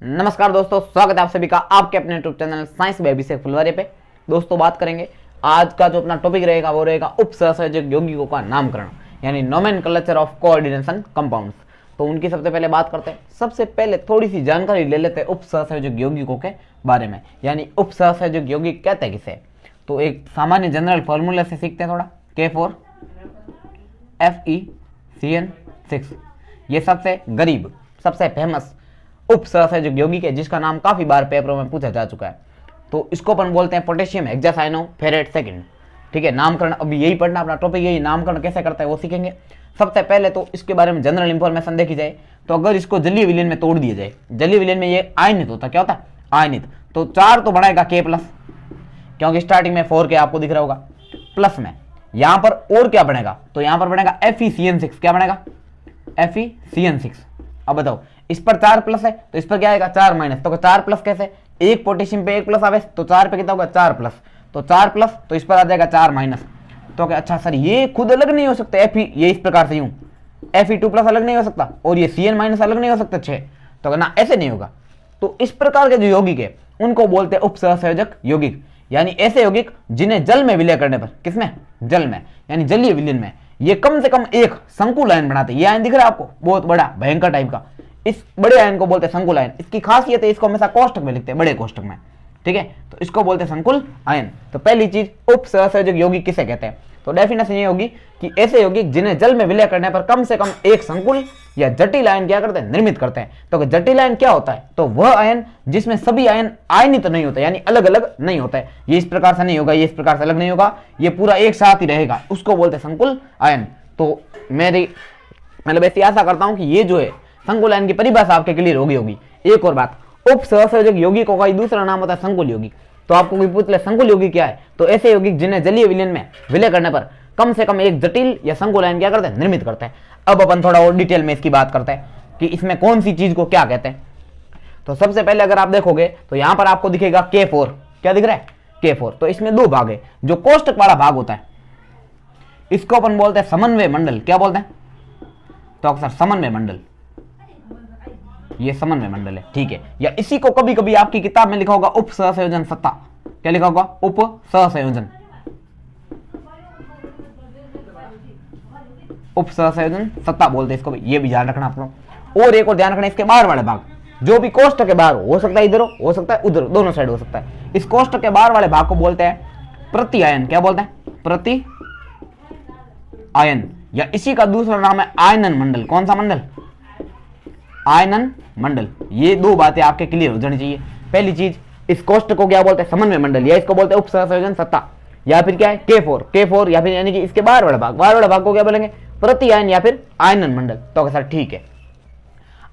नमस्कार दोस्तों, स्वागत है आप सभी का आपके अपने यूट्यूब चैनल साइंस बाय अभिषेक फुलवारी पे। दोस्तों बात करेंगे आज का जो अपना टॉपिक रहेगा वो रहेगा उपसहसंयोजक यौगिकों का नामकरण, यानी नोमेनक्लेचर ऑफ कोऑर्डिनेशन कंपाउंड्स। तो उनकी सबसे पहले बात करते हैं। सबसे पहले थोड़ी सी जानकारी ले लेते हैं उपसहसंयोजक यौगिकों के बारे में, यानी उपसहसंयोजक यौगिक कहते हैं किसे। तो एक सामान्य जनरल फॉर्मूला से सीखते हैं थोड़ा। K4FeCN6 ये सबसे गरीब सबसे फेमस उपसहसंयोजक यौगिक है, जिसका नाम काफी बार पेपरों में पूछा जा चुका है। तो इसको अपन बोलते हैं पोटेशियम हेक्सासाइनोफेरेट सेकंड। ठीक है, नामकरण अभी यही पढ़ना, अपना टॉपिक यही, नामकरण कैसे करता है वो सीखेंगे। सबसे पहले तो इसके बारे में जनरल इंफॉर्मेशन देखी जाए तो अगर इसको जलीय विलयन में तोड़ दिया जाए, जलीय विलयन में ये आयनित होता, क्या होता है आयनित, तो 4 तो बनाएगा K+, क्योंकि स्टार्टिंग में 4K आपको दिख रहा होगा, प्लस में यहां पर और क्या बनेगा, तो यहां पर बनेगा FeCN6। क्या बनेगा FeCN6। अब बताओ, इस पर 4+ है तो इस पर क्या आएगा 4-, तो 4+ कैसे, एक पोटेशियम पे 1+ आवे तो 4 पे कितना होगा 4+, तो 4+, तो इस पर आ जाएगा 4-। तो क्या, अच्छा सर ये खुद अलग नहीं हो सकते, Fe ये इस प्रकार से यूं Fe2+ अलग नहीं हो सकता और ये Cn- अलग नहीं हो सकता 6, तो ना ऐसे नहीं होगा। तो इस प्रकार के जो यौगिक है उनको बोलते हैं उपसहसंयोजक यौगिक, यानी ऐसे यौगिक जिन्हें जल में विलय करने पर, किसमें, जल में, यानी जलीय विलयन में ये कम से कम एक संकुल आयन बनाते हैं। ये आयन दिख रहा है आपको, बहुत बड़ा भयंकर टाइप का, इस बड़े आयन को बोलते हैं संकुल आयन। इसकी खासियत है इसको हमेशा कोष्ठक में लिखते हैं, बड़े कोष्ठक में। ठीक है, तो इसको बोलते हैं संकुल आयन। तो पहली चीज उपसहसंयोजक यौगिक किसे कहते हैं, तो डेफिनेशन ये होगी कि ऐसे यौगिक जिन्हें जल में विलय करने पर कम से कम एक संकुल या जटिल आयन क्या करते हैं, निर्मित करते हैं। तो जटिल आयन क्या होता है, तो वह आयन जिसमें सभी आयन आयनित नहीं होते, यानी अलग अलग नहीं होता है। ये इस प्रकार से नहीं होगा, ये इस प्रकार से अलग नहीं होगा, ये पूरा एक साथ ही रहेगा, उसको बोलते हैं संकुल आयन। तो मेरी मतलब ऐसी आशा करता हूं कि ये जो है संकुल आयन की परिभाषा आपके क्लियर होगी। एक और बात, उपसहसंयोजक यौगिकों का दूसरा नाम होता है संकुल यौगिक। तो आपको कोई पूछ ले संकुल यौगिक क्या है, तो ऐसे यौगिक जिन्हें जलीय विलयन में विलय करने पर कम से कम एक जटिल या संकुल आयन क्या करते हैं, निर्मित करते हैं। अब अपन थोड़ा और डिटेल में इसकी बात करते हैं कि इसमें कौन सी चीज को क्या कहते हैं। तो सबसे पहले अगर आप देखोगे तो यहां पर आपको दिखेगा K4, क्या दिख रहा है K4। तो इसमें 2 भाग है, जो कोष्ठक वाला भाग होता है इसको अपन बोलते हैं समन्वय मंडल। क्या बोलते हैं, तो अक्सर समन्वय मंडल, ये समन्वय मंडल है। ठीक है, या इसी को कभी कभी आपकी किताब में लिखा होगा उपसहसंयोजन सत्ता। क्या लिखा होगा, उपसहसंयोजन, उपसहसंयोजन सत्ता बोलते हैं इसको भी, ये भी ध्यान रखना आप लोग। और एक और ध्यान रखना, इसके बाहर वाले भाग जो भी कोष्ठक के बाहर हो सकता है, इधर हो सकता है उधर, दोनों साइड हो सकता है। इस कोष्ठक के बाहर वाले भाग को बोलते हैं प्रति आयन। क्या बोलते हैं, प्रति आयन, या इसी का दूसरा नाम है आयनन मंडल। कौन सा मंडल, आयनन मंडल। ये 2 बातें आपके क्लियर हो जानी चाहिए। पहली चीज, इस कोष्ठक को क्या बोलते हैं, समन्वय मंडल, या इसको बोलते हैं उपसहसंयोजन सत्ता, या फिर क्या है K4, या फिर यानी कि इसके बाहर वाले भाग को क्या बोलेंगे, प्रति आयन या फिर आयनन मंडल। तो सर ठीक है,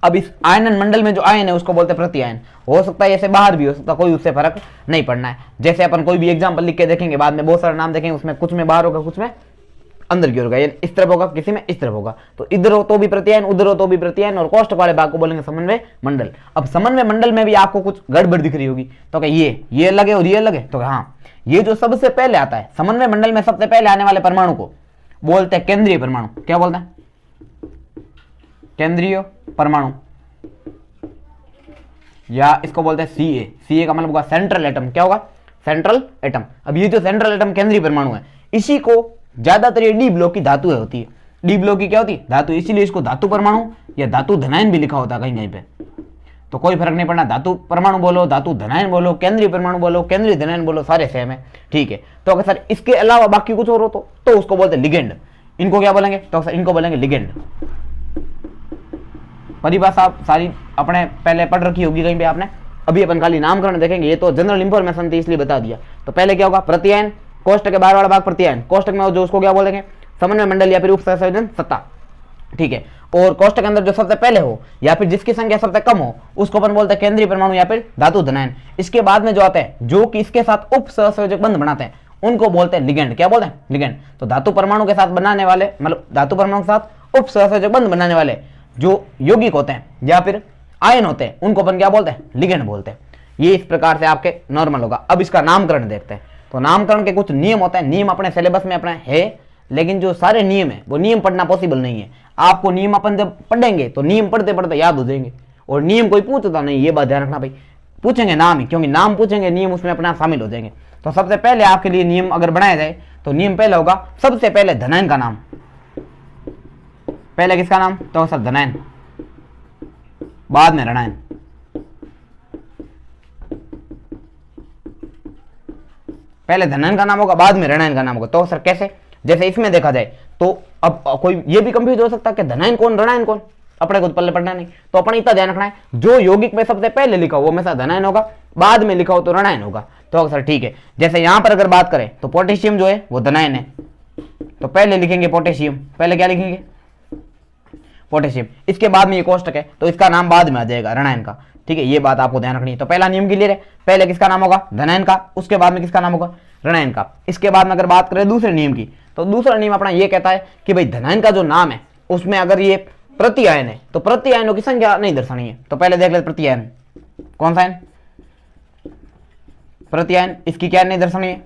अब इस आयनन मंडल में जो आयन है उसको बोलते हैं प्रति आयन। हो सकता है ऐसे बाहर भी हो सकता है, कोई उससे फर्क नहीं पड़ना है। जैसे अपन कोई भी एग्जाम्पल लिख के देखेंगे बाद में, बहुत सारे नाम देखेंगे, उसमें कुछ में बाहर होगा, कुछ में अंदर की ओर होगा, यानी इस तरफ होगा, किसी में इस तरफ होगा। तो इधर हो तो भी प्रति आयन, उधर हो तो भी प्रति आयन, और कोष्ठक वाले भाग को बोलेंगे समन्वय मंडल। अब समन्वय मंडल में भी आपको कुछ गड़बड़ दिख रही होगी, तो क्या ये अलग है और ये अलग है, तो हाँ, ये जो सबसे पहले आता है समन्वय मंडल में, सबसे पहले आने वाले परमाणु को बोलते हैं केंद्रीय परमाणु। क्या बोलते हैं, केंद्रीय परमाणु, या इसको बोलते हैं CA का मतलब होगा सेंट्रल एटम। क्या होगा, सेंट्रल एटम। अब ये जो सेंट्रल एटम केंद्रीय परमाणु है, इसी को ज्यादातर ये डी ब्लॉक की धातु होती है। डी ब्लॉक की क्या होती है, धातु, इसीलिए इसको धातु परमाणु या धातु धनायन भी लिखा होता है कहीं कहीं पे। तो कोई फर्क नहीं पड़ना, धातु परमाणु बोलो, धातु धनायन बोलो, केंद्रीय परमाणु बोलो, केंद्रीय धनायन बोलो, सारे सेम है। ठीक है, तो अगर सर इसके अलावा बाकी कुछ और हो तो उसको बोलते हैं लिगेंड। इनको क्या बोलेंगे, तो सर इनको बोलेंगे लिगेंड। परिभाषा सारी अपने पहले पढ़ रखी होगी कहीं पे आपने, अभी अपन खाली नामकरण देखेंगे, ये तो जनरल इंफॉर्मेशन थी इसलिए बता दिया। तो पहले क्या होगा, प्रति आयन, कोष्ठक के बाहर वाला भाग प्रति आयन, कोष्ठक में जो उसको क्या बोलेंगे, समन्वय मंडल या फिर उपसहसंयोजन सत्ता। ठीक है, और कोष्ठक के अंदर जो सबसे पहले हो या फिर जिसकी संख्या सबसे कम हो उसको अपन बोलते हैं केंद्रीय परमाणु या फिर धातु धनायन। इसके बाद में जो आते हैं जो कि इसके साथ उपसहसंयोजक बंध बनाते हैं उनको बोलते हैं लिगेंड। क्या बोलते हैं, लिगेंड। तो धातु परमाणु के साथ बनाने वाले, मतलब धातु परमाणु के साथ उपसहसंयोजक बंध बनाने वाले जो यौगिक होते हैं या फिर आयन होते हैं उनको अपन क्या बोलते हैं, लिगेंड बोलते हैं। ये इस प्रकार से आपके नॉर्मल होगा। अब इसका नामकरण देखते हैं। तो नामकरण के कुछ नियम होते हैं, नियम अपने सिलेबस में अपना है, लेकिन जो सारे नियम है वो नियम पढ़ना पॉसिबल नहीं है। आपको नियम अपन जब पढ़ेंगे तो नियम पढ़ते पढ़ते याद हो जाएंगे, और नियम कोई पूछता नहीं, ये बात ध्यान रखना भाई। पूछेंगे नाम ही, क्योंकि नाम पूछेंगे, नियम उसमें अपना शामिल हो जाएंगे। तो सबसे पहले आपके लिए नियम अगर बनाया जाए तो नियम पहले होगा, सबसे पहले धनायन का नाम। पहले किसका नाम? तो सर धनायन, बाद में ऋणायन। पहले धनायन का नाम होगा, बाद में ऋणायन का नाम होगा। तो सर कैसे? जैसे इसमें देखा जाए तो अब कोई ये भी कंफ्यूज हो सकता है कि धनायन कौन ऋणायन कौन, अपने को पल्ले पढ़ना नहीं। तो अपने इतना ध्यान रखना है, जो यौगिक में सबसे पहले लिखा हो वो हमेशा धनायन होगा, बाद में लिखा हो तो ऋणायन होगा। तो सर ठीक है, जैसे यहां पर अगर बात करें तो पोटेशियम जो है वो धनायन है, तो पहले लिखेंगे पोटेशियम। पहले क्या लिखेंगे? पोटेशियम। इसके बाद में ये कोष्टक है तो इसका नाम बाद में आ जाएगा ऋणायन का। ठीक है, ये बात आपको ध्यान रखनी है। तो पहला नियम क्लियर है, पहले किसका नाम होगा? धनायन का, उसके बाद में किसका नाम होगा? ऋणायन का। इसके बाद में अगर बात करें दूसरे नियम की, तो दूसरा नियम अपना ये कहता है कि भाई धनायन का जो नाम है उसमें अगर ये प्रति आयन है तो प्रति आयनों की संख्या नहीं दर्शानी है। तो पहले देख लेते प्रति आयन, कौन सा आयन? प्रति आयन। इसकी क्या नहीं दर्शानी है?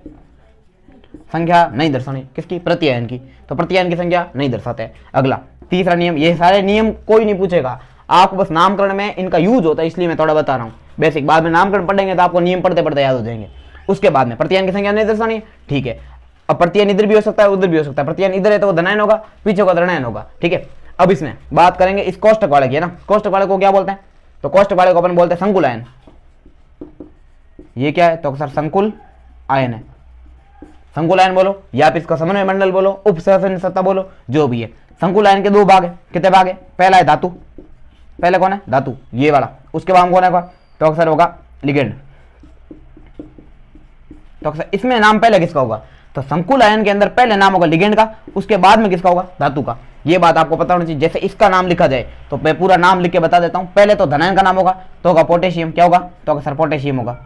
संख्या नहीं दर्शानी। किसकी? प्रति आयन की। तो प्रति आयन की संख्या नहीं दर्शाते हैं। अगला तीसरा नियम, ये सारे नियम कोई नहीं पूछेगा, आपको बस नामकरण में इनका यूज होता है, इसलिए मैं थोड़ा बता रहा हूँ बेसिक। बाद में नामकरण पढ़ेंगे तो आपको नियम पढ़ते पढ़ते याद हो जाएंगे। उसके बाद में प्रतियान की संख्या नहीं दर्शानी है, ठीक है। अब प्रतियान इधर भी हो सकता है, उधर भी हो सकता है। प्रतियान इधर है तो वो धनायन होगा, पीछे का ऋणायन होगा, ठीक है। अब इसमें बात करेंगे इस कोष्टक वाले की, है ना। कोष्टक वाले को क्या बोलते हैं? तो कोष्टक वाले को अपन बोलते हैं संकुल आयन। ये क्या है? तो सर संकुल आयन है। संकुल आयन बोलो या फिर इसका समन्वय मंडल बोलो, उपसहसंयोजन सत्ता बोलो, जो भी है। संकुल आयन के दो भाग है। कितने भाग है? पहला है धातु। पहले कौन है? धातु, ये वाला। उसके बाद कौन है? तो अक्सर होगा लिगेंड। तो अक्सर इसमें नाम पहले किसका होगा? तो संकुल आयन के अंदर पहले नाम होगा लिगेंड का, उसके बाद में किसका होगा? धातु का। ये बात आपको पता होनी चाहिए। जैसे इसका नाम लिखा जाए तो मैं पूरा नाम लिख के बता देता हूं। पहले तो धनायन का नाम होगा तो होगा पोटेशियम। क्या होगा? तो सर पोटेशियम होगा।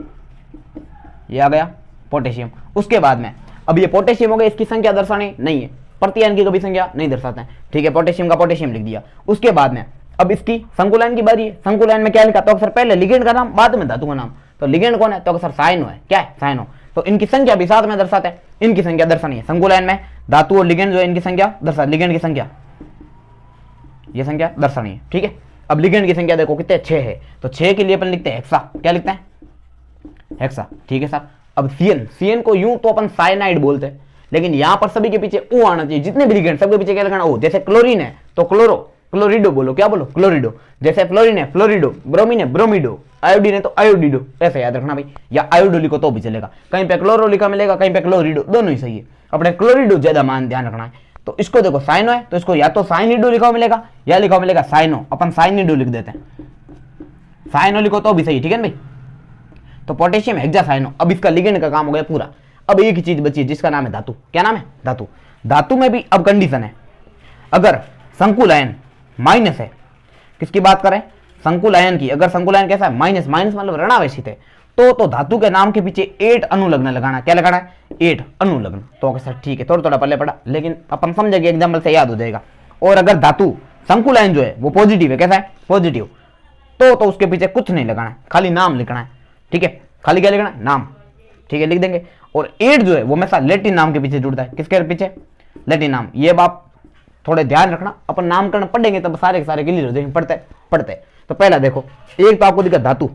ये आ गया पोटेशियम। उसके बाद में अब ये पोटेशियम हो गया, इसकी संख्या दर्शानी नहीं है, प्रतियान की कभी संख्या नहीं दर्शाते हैं, ठीक है। पोटेशियम का पोटेशियम लिख दिया। उसके बाद में अब इसकी संकुलायन की बारी है। संकुलायन में क्या लिखा? तो अक्सर पहले लिगेंड का नाम, बाद में धातु का नाम। तो लिगेंड कौन है? तो अक्सर साइनो है। क्या है? साइनो। तो इनकी संख्या भी साथ में दर्शाते हैं, इनकी संख्या दर्शानी है। संकुलायन में धातु और लिगेंड जो है इनकी संख्या दर्शा, लिगेंड की संख्या, ये संख्या दर्शानी है, ठीक है। अब लिगेंड की संख्या देखो कितने? 6 है। तो 6 के लिए अपन लिखते हैं हेक्सा। क्या लिखते हैं? हेक्सा, ठीक है सर। अब सीएन, सीएन को यूं तो अपन साइनाइड बोलते हैं, लेकिन यहां पर सभी के पीछे ओ आना चाहिए। जितने भी लिगेंड सबके पीछे क्या लगाना? ओ। जैसे क्लोरीन है तो क्लोरो, क्लोरिडो बोलो। क्या बोलो? क्लोरिडो। जैसे फ्लोरीन है फ्लोरिडो, ब्रोमीन है ब्रोमिडो, आयोडीन है तो आयोडिडो। ऐसे याद रखना भाई, या आयोडो लिखो तो भी चलेगा। कहीं पे क्लोरो लिखा मिलेगा, कहीं पे क्लोरिडो, दोनों ही सही है। अपने क्लोरिडो ज्यादा मान ध्यान रखना है। तो इसको देखो साइनो है तो इसको या तो साइनिडो लिखा मिलेगा या लिखा मिलेगा साइनो। अपन साइनिडो लिख देते हैं, साइनो लिखो तो भी सही, ठीक है भाई। तो पोटेशियम हेक्सासाइनो। अब इसका लिगेंड का काम हो गया पूरा। अब एक ही चीज बची है जिसका नाम है धातु। क्या नाम है? धातु। धातु में भी अब कंडीशन है, अगर संकुल आयन माइनस है, किसकी बात करें? संकुल आयन की। अगर संकुल आयन कैसा है? माइनस, माइनस मतलब ऋणावेशित है, तो धातु के नाम के पीछे 8 अनुलग्न लगाना। क्या लगाना है? 8 अनुलग्न। तो सर ठीक है, थोड़ा थोड़ा पहले पढ़ा, लेकिन अपन समझेंगे एग्जाम्पल से याद हो जाएगा। और अगर धातु संकुल आयन जो है वो पॉजिटिव है, कैसा है? पॉजिटिव, तो उसके पीछे कुछ नहीं लगाना है, खाली नाम लिखना है, ठीक है। खाली क्या लिखना है? नाम, ठीक है, लिख देंगे। और 8 जो है वो हमेशा लैटिन नाम के पीछे जुड़ता है। किसके पीछे? लैटिन नाम। ये बात थोड़े ध्यान रखना, अपन नामकरण पढ़ेंगे तब सारे के सारे क्लियर हो जाएंगे पढ़ते पढ़ते। तो पहला देखो, एक तो आपको दिखा धातु,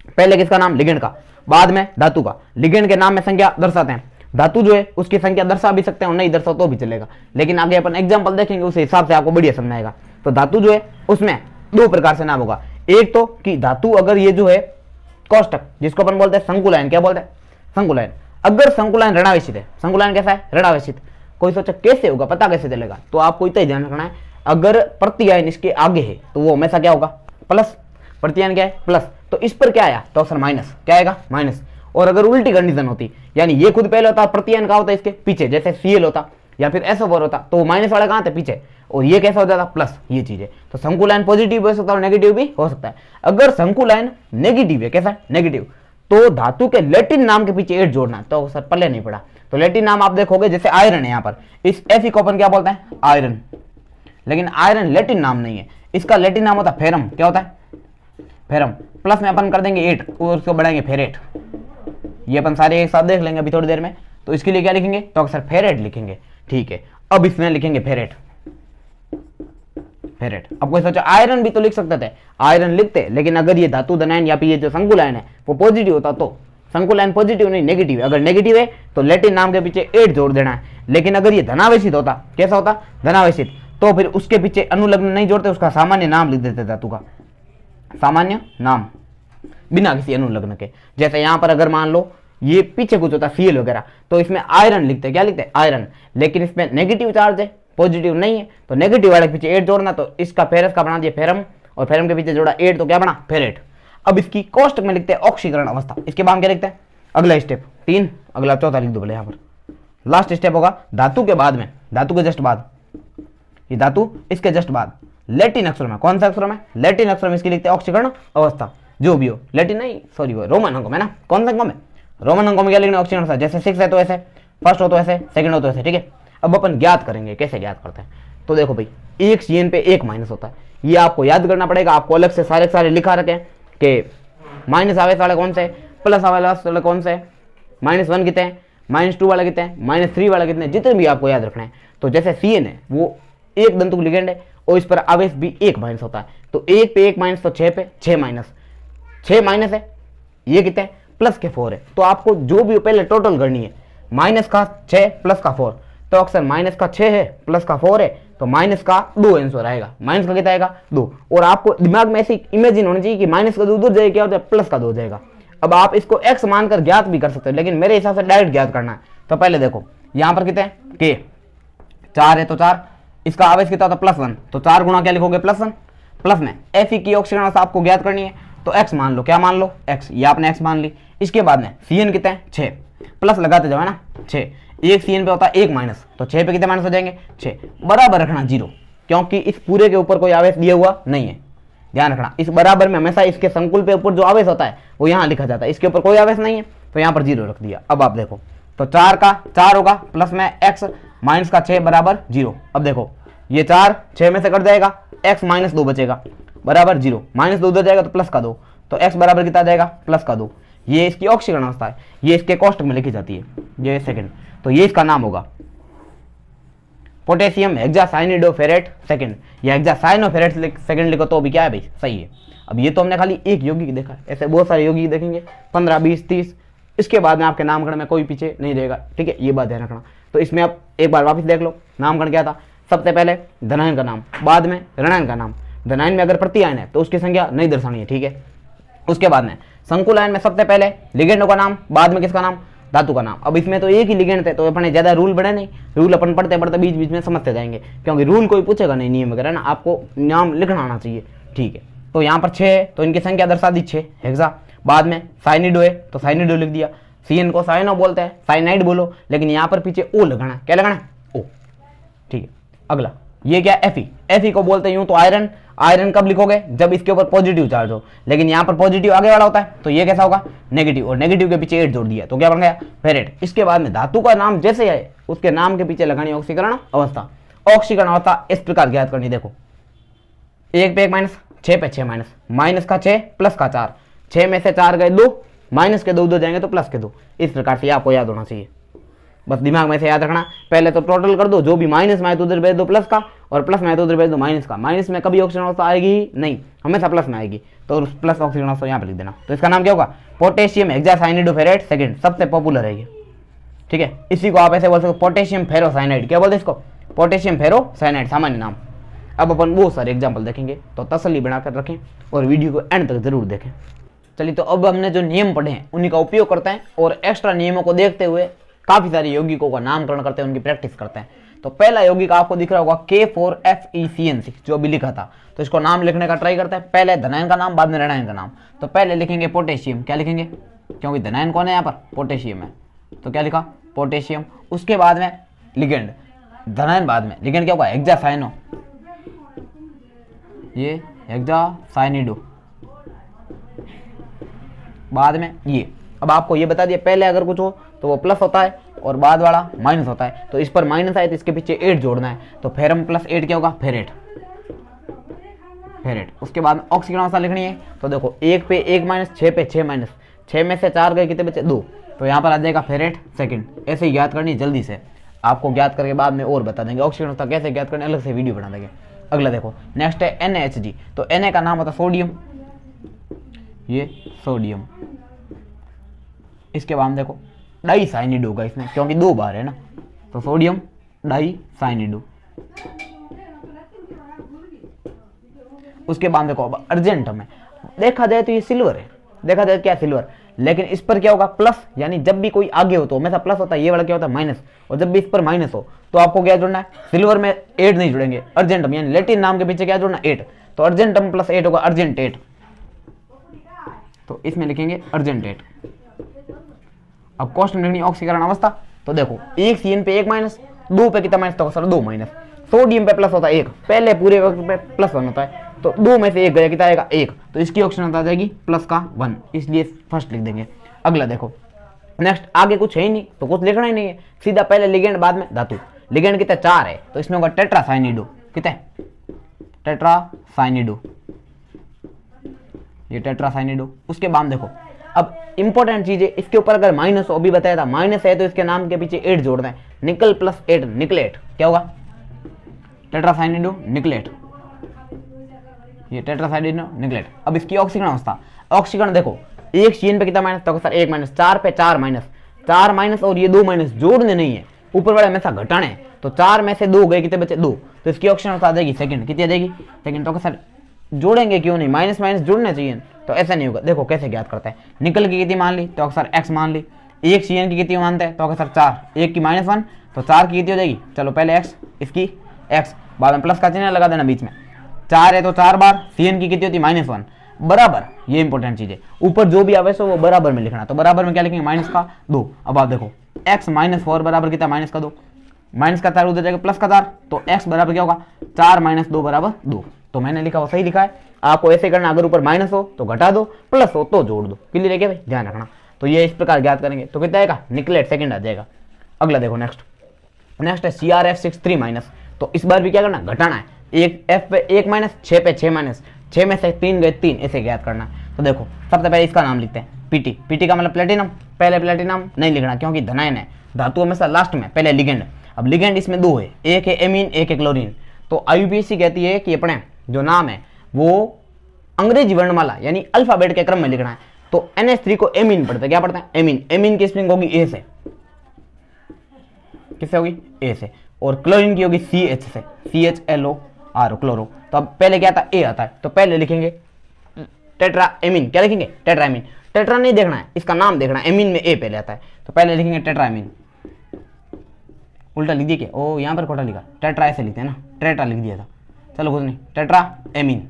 पहले किसका नाम? लिगेंड का, बाद में धातु का। लिगेंड के नाम में संख्या दर्शाते हैं, धातु जो है उसकी संख्या दर्शा भी सकते हैं और नहीं दर्शाओ तो भी चलेगा, लेकिन आगे अपन एग्जाम्पल देखेंगे उस हिसाब से आपको बढ़िया समझ आएगा। तो धातु जो है उसमें 2 प्रकार से नाम होगा। एक तो कि धातु अगर ये जो है कोष्टक, जिसको अपन बोलते हैं संकुलायन। क्या बोलते हैं? संकुलायन। अगर संकुलायन ऋणावेशित है, संकुलायन कैसा है? ऋणावेशित। कोई सोचा कैसे होगा, पता कैसे चलेगा? तो आपको इतना ही ध्यान रखना है, अगर प्रतिआयन इसके आगे है तो वो हमेशा क्या होगा? प्लस। प्रतिआयन क्या है? प्लस। तो इस पर क्या आया? तो सर माइनस। क्या आएगा? माइनस। और अगर उल्टी कंडीशन होती, यानी ये खुद पहले होता, प्रतिआयन का होता इसके पीछे, जैसे Cl होता या फिर SO4 होता, तो माइनस वाला कहां थे? पीछे। और ये कैसा हो जाता? प्लस। ये चीज है। तो संकुलायन पॉजिटिव हो सकता है और नेगेटिव भी हो सकता है। अगर संकुलायन नेगेटिव है, कैसा है? नेगेटिव, तो धातु के लैटिन नाम के पीछे 8 जोड़ना। तो सर पल्ले नहीं पड़ा। तो लैटिन नाम आप देखोगे, जैसे आयरन है, यहाँ पर इस Fe को अपन क्या बोलते हैं? आयरन। लेकिन आयरन लैटिन नाम नहीं है, इसका लैटिन नाम होता है फेरम। क्या होता है? फेरम। प्लस में अपन कर देंगे 8 और उसको बढ़ाएंगे फेरेट। ये अपन सारे एक साथ देख लेंगे अभी थोड़ी देर में। तो इसके लिए क्या लिखेंगे? तो अक्सर फेरेट लिखेंगे, ठीक है। अब इसमें लिखेंगे फेरेट। फेरेट। अब कोई सोचा आयरन भी तो लिख सकते थे, आयरन लिखते, लेकिन अगर ये धातु धनायन या फिर ये जो शंकुल आयन है वो पॉजिटिव होता तो, शंकुल आयन पॉजिटिव नहीं नेगेटिव है, अगर नेगेटिव है तो लैटिन नाम के पीछे 8 जोड़ देना है। लेकिन अगर ये धनावेशित होता, कैसा होता, धनावेशित, तो फिर उसके पीछे अनुलग्न नहीं जोड़ते, उसका सामान्य नाम लिख देते धातु का, सामान्य नाम बिना किसी अनुलग्न के। जैसे यहां पर अगर मान लो ये पीछे कुछ होता सीएल वगैरह, तो इसमें आयरन लिखते, क्या लिखते, आयरन, लेकिन इसमें नेगेटिव चार्ज है, पॉजिटिव नहीं है, तो नेगेटिव वाले के पीछे 8 जोड़ना, तो इसका फेरस का बना दिया फेरम, और फेरम के पीछे जोड़ा 8 तो क्या बना, फेरेट। अब इसकी कोष्टक में लिखते हैं ऑक्सीकरण अवस्था। इसके बाद हम क्या लिखते हैं, अगला स्टेप 3, अगला चौथा लिख दो भले, यहाँ पर लास्ट स्टेप होगा धातु के बाद में, धातु के जस्ट बाद, ये धातु इसके जस्ट बाद लैटिन अक्षर में, कौन सा अक्षर में, लैटिन अक्षर में इसकी लिखते हैं ऑक्सीकरण अवस्था, जो भी हो, लैटिन नहीं सॉरी वो रोमन अंकों में ना, कौन सा अंकों में, रोमन अंकों में क्या लिखना, ऑक्सीकरण अवस्था। जैसे 6 है तो ऐसे, फर्स्ट हो तो ऐसे, सेकंड हो तो ऐसे, ठीक है। अब अपन ज्ञात करेंगे, कैसे ज्ञात करते हैं, तो देखो भाई एक CN पे एक माइनस होता है, ये आपको याद करना पड़ेगा। आपको अलग से सारे लिखा रखे कि माइनस आवेश वाले कौन से, प्लस आवेश वाले कौन से, -1 कितने हैं, -2 वाला कितने हैं, -3 वाला कितने हैं, जितने भी आपको याद रखना है। तो जैसे CN है वो एक दंतुक लिगेंड है और इस पर आवेश भी एक माइनस होता है, तो 1 पे 1 माइनस, तो 6 पे 6 माइनस, 6 माइनस है, ये कितने हैं, प्लस के 4 है। तो आपको जो भी पहले टोटल करनी है, माइनस का 6 प्लस का 4, तो अक्सर माइनस का 6 है प्लस का 4 है, तो माइनस का 2 आंसर आएगा, माइनस का कितना आएगा, 2। और आपको दिमाग में ऐसी इमेजिन होनी चाहिए कि माइनस का 2 दूर जाएगा, क्या हो जाए, प्लस का 2 हो जाएगा। अब आप इसको x मानकर ज्ञात भी कर सकते हो, लेकिन मेरे हिसाब से डायरेक्ट ज्ञात करना है। तो पहले देखो यहाँ पर कितने हैं, के 4 है तो 4, इसका आवेश कितना होता है, +1, तो 4 गुणा क्या लिखोगे, +1, प्लस में Fe की ऑक्सीकरण अवस्था आपको ज्ञात करनी है, तो x मान लो, क्या मान लो, x, ये आपने x मान ली। इसके बाद में CN कितना है, 6, प्लस लगाते जाओ है ना, 6, एक CN पे होता है 1 माइनस, तो 6 पे कितने माइनस हो जाएंगे, 6, बराबर रखना 0, क्योंकि इस पूरे के ऊपर कोई आवेश दिया हुआ नहीं है, ध्यान रखना। इस बराबर में हमेशा इसके संकुल पे ऊपर जो आवेश होता है वो यहाँ लिखा जाता है, इसके ऊपर कोई आवेश नहीं है, तो यहाँ पर 0 रख दिया। अब आप देखो, तो 4 का 4 होगा, प्लस में x माइनस का 6 बराबर 0। अब देखो ये 4 6 में से कट जाएगा, x -2 बचेगा बराबर 0, -2 उधर जाएगा तो प्लस का 2, तो x बराबर कितना जाएगा, प्लस का 2। ये इसकी ऑक्सीकरण अवस्था है, ये इसके कोष्टक में लिखी जाती है, ये सेकंड, तो ये इसका नाम होगा पोटेशियम हेक्सासाइनिडोफेरेट सेकंड, या हेक्सासाइनोफेरेट सेकंड लिखो तो भी क्या है भाई, सही है। अब ये तो हमने खाली एक यौगिक देखा है, ऐसे बहुत सारे यौगिक देखेंगे 15 20 30, इसके बाद में आपके नामकरण में कोई पीछे नहीं रहेगा, ठीक है, ये बात ध्यान रखना। तो इसमें आप एक बार वापस देख लो, नामकरण क्या था, सबसे पहले धनायन का नाम, बाद में ऋणायन का नाम। धनायन में अगर प्रत्यायन है तो उसकी संख्या नहीं दर्शानी है, ठीक है। उसके बाद में संकुल आयन में सबसे पहले लिगेंडों का नाम, बाद में किसका नाम, धातु का नाम। अब इसमें तो एक ही लिगेंड थे, तो अपने ज्यादा रूल बने नहीं, रूल अपन पढ़ते पढ़ते बीच बीच में समझते जाएंगे, क्योंकि रूल कोई पूछेगा नहीं, नियम वगैरह ना, आपको नाम लिखना आना चाहिए, ठीक है। तो यहाँ पर 6 है तो इनकी संख्या दर्शा दी 6 हेक्सा। बाद में साइनिडो है तो साइनिडो लिख दिया, CN को साइनो बोलते हैं, साइनाइड बोलो, लेकिन यहाँ पर पीछे ओ लगाना है, क्या लगाना है, ओ, ठीक है। अगला ये क्या, Fe को बोलते हैं यूं तो आयरन। आयरन कब लिखोगे, जब इसके ऊपर पॉजिटिव चार्ज हो, लेकिन यहाँ पर पॉजिटिव आगे वाला होता है, तो ये कैसा होगा, नेगेटिव, और नेगेटिव के पीछे 8 जोड़ दिया तो क्या बन गया, फेरेट। इसके बाद में धातु का नाम जैसे है उसके नाम के पीछे लगानी ऑक्सीकरण अवस्था। ऑक्सीकरण अवस्था इस प्रकार ज्ञात करनी, देखो 1 पे 1 माइनस, 6 पे 6 माइनस, माइनस का 6 प्लस का 4, 6 में से 4 गए 2, माइनस के 2 उधर जाएंगे तो प्लस के 2, इस प्रकार से आपको याद होना चाहिए, बस दिमाग में से याद रखना। पहले तो टोटल कर दो, जो भी माइनस में आए तो उधर भेज दो प्लस का, और प्लस में आए तो उधर भेज दो माइनस का। माइनस में कभी ऑक्सीजन अवस्था आएगी ही नहीं, हमेशा प्लस में आएगी, तो प्लस ऑक्सीजन अवस्था यहाँ पे लिख देना। तो इसका नाम क्या होगा, पोटेशियम हेक्सासाइनिडोफेरेट सेकंड, सबसे पॉपुलर है ये, ठीक है। इसी को आप ऐसे बोल सकते हो पोटेशियम फेरोसाइनाइड, क्या बोलते हैं इसको, पोटेशियम फेरोसाइनाइड, सामान्य नाम। अब अपन बहुत सारे एग्जाम्पल देखेंगे, तो तसल्ली बनाकर रखें और वीडियो को एंड तक जरूर देखें। चलिए, तो अब हमने जो नियम पढ़े हैं उन्हीं का उपयोग करते हैं, और एक्स्ट्रा नियमों को देखते हुए काफी सारे यौगिकों का नामकरण करते हैं, उनकी प्रैक्टिस करते हैं। तो पहला यौगिक आपको दिख रहा होगा K4FeCN6, जो अभी लिखा था, तो इसको नाम लिखने का ट्राई करते हैं। पहले धनायन का नाम, बाद में ऋणायन का नाम। तो पहले लिखेंगे पोटेशियम, क्या लिखेंगे, क्योंकि धनायन कौन है यहाँ पर, पोटेशियम है, तो क्या लिखा, पोटेशियम। उसके बाद में लिगेंड, धनायन बाद में, लिगेंड क्या होगा, हेक्सासाइनो, ये हेक्सासाइनिडो, बाद में ये। अब आपको ये बता दिया, पहले अगर कुछ हो तो वो प्लस होता है और बाद वाला माइनस होता है, तो इस पर माइनस आए तो इसके पीछे 8 जोड़ना है, तो फेरम प्लस 8 क्या होगा, फेरेट, फेरेट। उसके बाद ऑक्सीकरण अवस्था लिखनी है, तो देखो 1 पे 1 माइनस, 6 पे 6 माइनस, 6 में से 4 गए, कितने बचे, 2, तो यहाँ पर आ जाएगा फेरेट सेकंड। ऐसे ही ज्ञात करनी जल्दी से, आपको ज्ञात करके बाद में और बता देंगे। ऑक्सीकरण अवस्था कैसे ज्ञात करनी अलग से वीडियो बना देंगे। अगला देखो नेक्स्ट है NaHG। तो Na का नाम होता है सोडियम, ये सोडियम। इसके बाद देखो डाई साइनिड होगा इसमें, क्योंकि 2 बार है ना, तो सोडियम डाई साइनिड। उसके बाद देखो अब अर्जेंटम है, देखा जाए तो ये सिल्वर है, देखा जाए क्या सिल्वर, लेकिन इस पर क्या होगा प्लस, यानी जब भी कोई आगे हो तो हमेशा प्लस होता है, ये वाला क्या होता है माइनस, और जब भी इस पर माइनस हो तो आपको क्या जुड़ना है, सिल्वर में 8 नहीं जुड़ेंगे, अर्जेंटम यानी लैटिन नाम के पीछे क्या जुड़ना 8, तो अर्जेंटम प्लस 8 होगा अर्जेंटेट, तो इसमें लिखेंगे अर्जेंटेट। अब क्वेश्चन लिखनी ऑक्सीकरण अवस्था, तो देखो एक CN पे 1 माइनस, 2 पे कितना माइनस, तो सर 2 माइनस, सोडियम पे प्लस होता है 1, पहले पूरे वक्त पे प्लस 1 होता है, तो 2 में से 1 गया, कितना आएगा 1, तो इसकी ऑप्शन आ जाएगी प्लस का 1, इसलिए फर्स्ट लिख देंगे। अगला देखो नेक्स्ट, आगे कुछ है ही नहीं तो कुछ लिखना ही नहीं है, सीधा पहले लिगेंड बाद में धातु। लिगेंड कितना 4 है, तो इसमें होगा टेट्रासाइनिडो, कितना टेट्रासाइनिडो, ये टेट्रासाइनिडो। उसके बाद देखो अब इंपॉर्टेंट चीज है, इसके ऊपर अगर माइनस हो, अभी बताया था माइनस है तो इसके नाम के पीछे 8 जोड़ दें, निकल प्लस 8 निकलेट, क्या होगा टेट्रासाइनिडो निकलेट, ये टेट्रासाइनिडो निकलेट। अब इसकी ऑक्सीकरण अवस्था, ऑक्सीकरण देखो एक CN पे कितना माइनस, तो सर 1 माइनस, 4 पे 4 माइनस, 4 माइनस और ये 2 माइनस जोड़ने नहीं है, ऊपर वाले हमेशा घटाने, तो 4 में से 2 गए, कितने बचे 2, तो इसकी ऑप्शन आ जाएगी सेकंड, कितनी आ जाएगी सेकंड। तो सर जोड़ेंगे क्यों नहीं, माइनस माइनस जुड़ने चाहिए, तो ऐसा नहीं होगा। देखो कैसे ज्ञात करते हैं, निकल की कितनी मान ली, तो अक्सर x मान ली, एक CN की कितनी मानते हैं, तो अक्सर 4, एक की -1, तो 4 की कितनी हो जाएगी, चलो पहले x, इसकी x, बाद में प्लस का चिन्ह लगा देना बीच में, 4 है तो 4 बार, CN की कितनी होती है -1, बराबर, ये इंपॉर्टेंट चीज है, ऊपर जो भी आवे सो वो बराबर में लिखना, तो बराबर में क्या लिखेंगे माइनस का 2। अब आप देखो x -4 बराबर कितना माइनस का 2, माइनस का 4 उधर जाएगा प्लस का 4, तो x बराबर क्या होगा 4 - 2 बराबर 2, तो मैंने लिखा वो सही लिखा है, आपको ऐसे करना, अगर ऊपर माइनस हो तो घटा दो, प्लस हो तो जोड़ दो, क्लियर है क्या भाई, ध्यान रखना। तो ये इस प्रकार ज्ञात करेंगे, तो कितना आएगा निकलेट सेकंड आ जाएगा। अगला देखो नेक्स्ट है CrF63 माइनस, तो इस बार भी क्या करना घटाना है, एक F पे 1 माइनस, 6 पे 6 माइनस, 6 में से 3 गए 3, ऐसे ज्ञात करना है। तो देखो सबसे पहले इसका नाम लिखते हैं PT का मतलब प्लेटिनम, पहले प्लेटिनम नहीं लिखना क्योंकि धनायन है, धातु हमेशा लास्ट में, पहले लिगेंड। अब लिगेंड इसमें 2 है, एक है एमीन एक है क्लोरीन, तो IUPAC कहती है कि अपने जो नाम है वो अंग्रेजी वर्णमाला यानी अल्फाबेट के क्रम में लिखना है, तो NH3 को एमीन पढ़ते हैं, क्या पढ़ते हैं एमीन, एमीन की स्पेलिंग होगी A से, किससे होगी A से, और क्लोरीन की होगी CH से, CHLOR क्लोरो। तो अब पहले क्या आता है A आता है, तो पहले लिखेंगे टेट्रा एमीन, क्या लिखेंगे टेट्रा एमीन, टेट्रा नहीं देखना है, इसका नाम देखना है, एमीन में A पहले आता है, तो पहले लिखेंगे टेट्रा एमीन, उल्टा लिख दिया क्या, ओ यहाँ पर खोटा लिखा, टेट्रा ऐसे लिखते हैं ना, टेट्रा लिख दिया था, चलो कुछ नहीं, टेट्रा एमीन,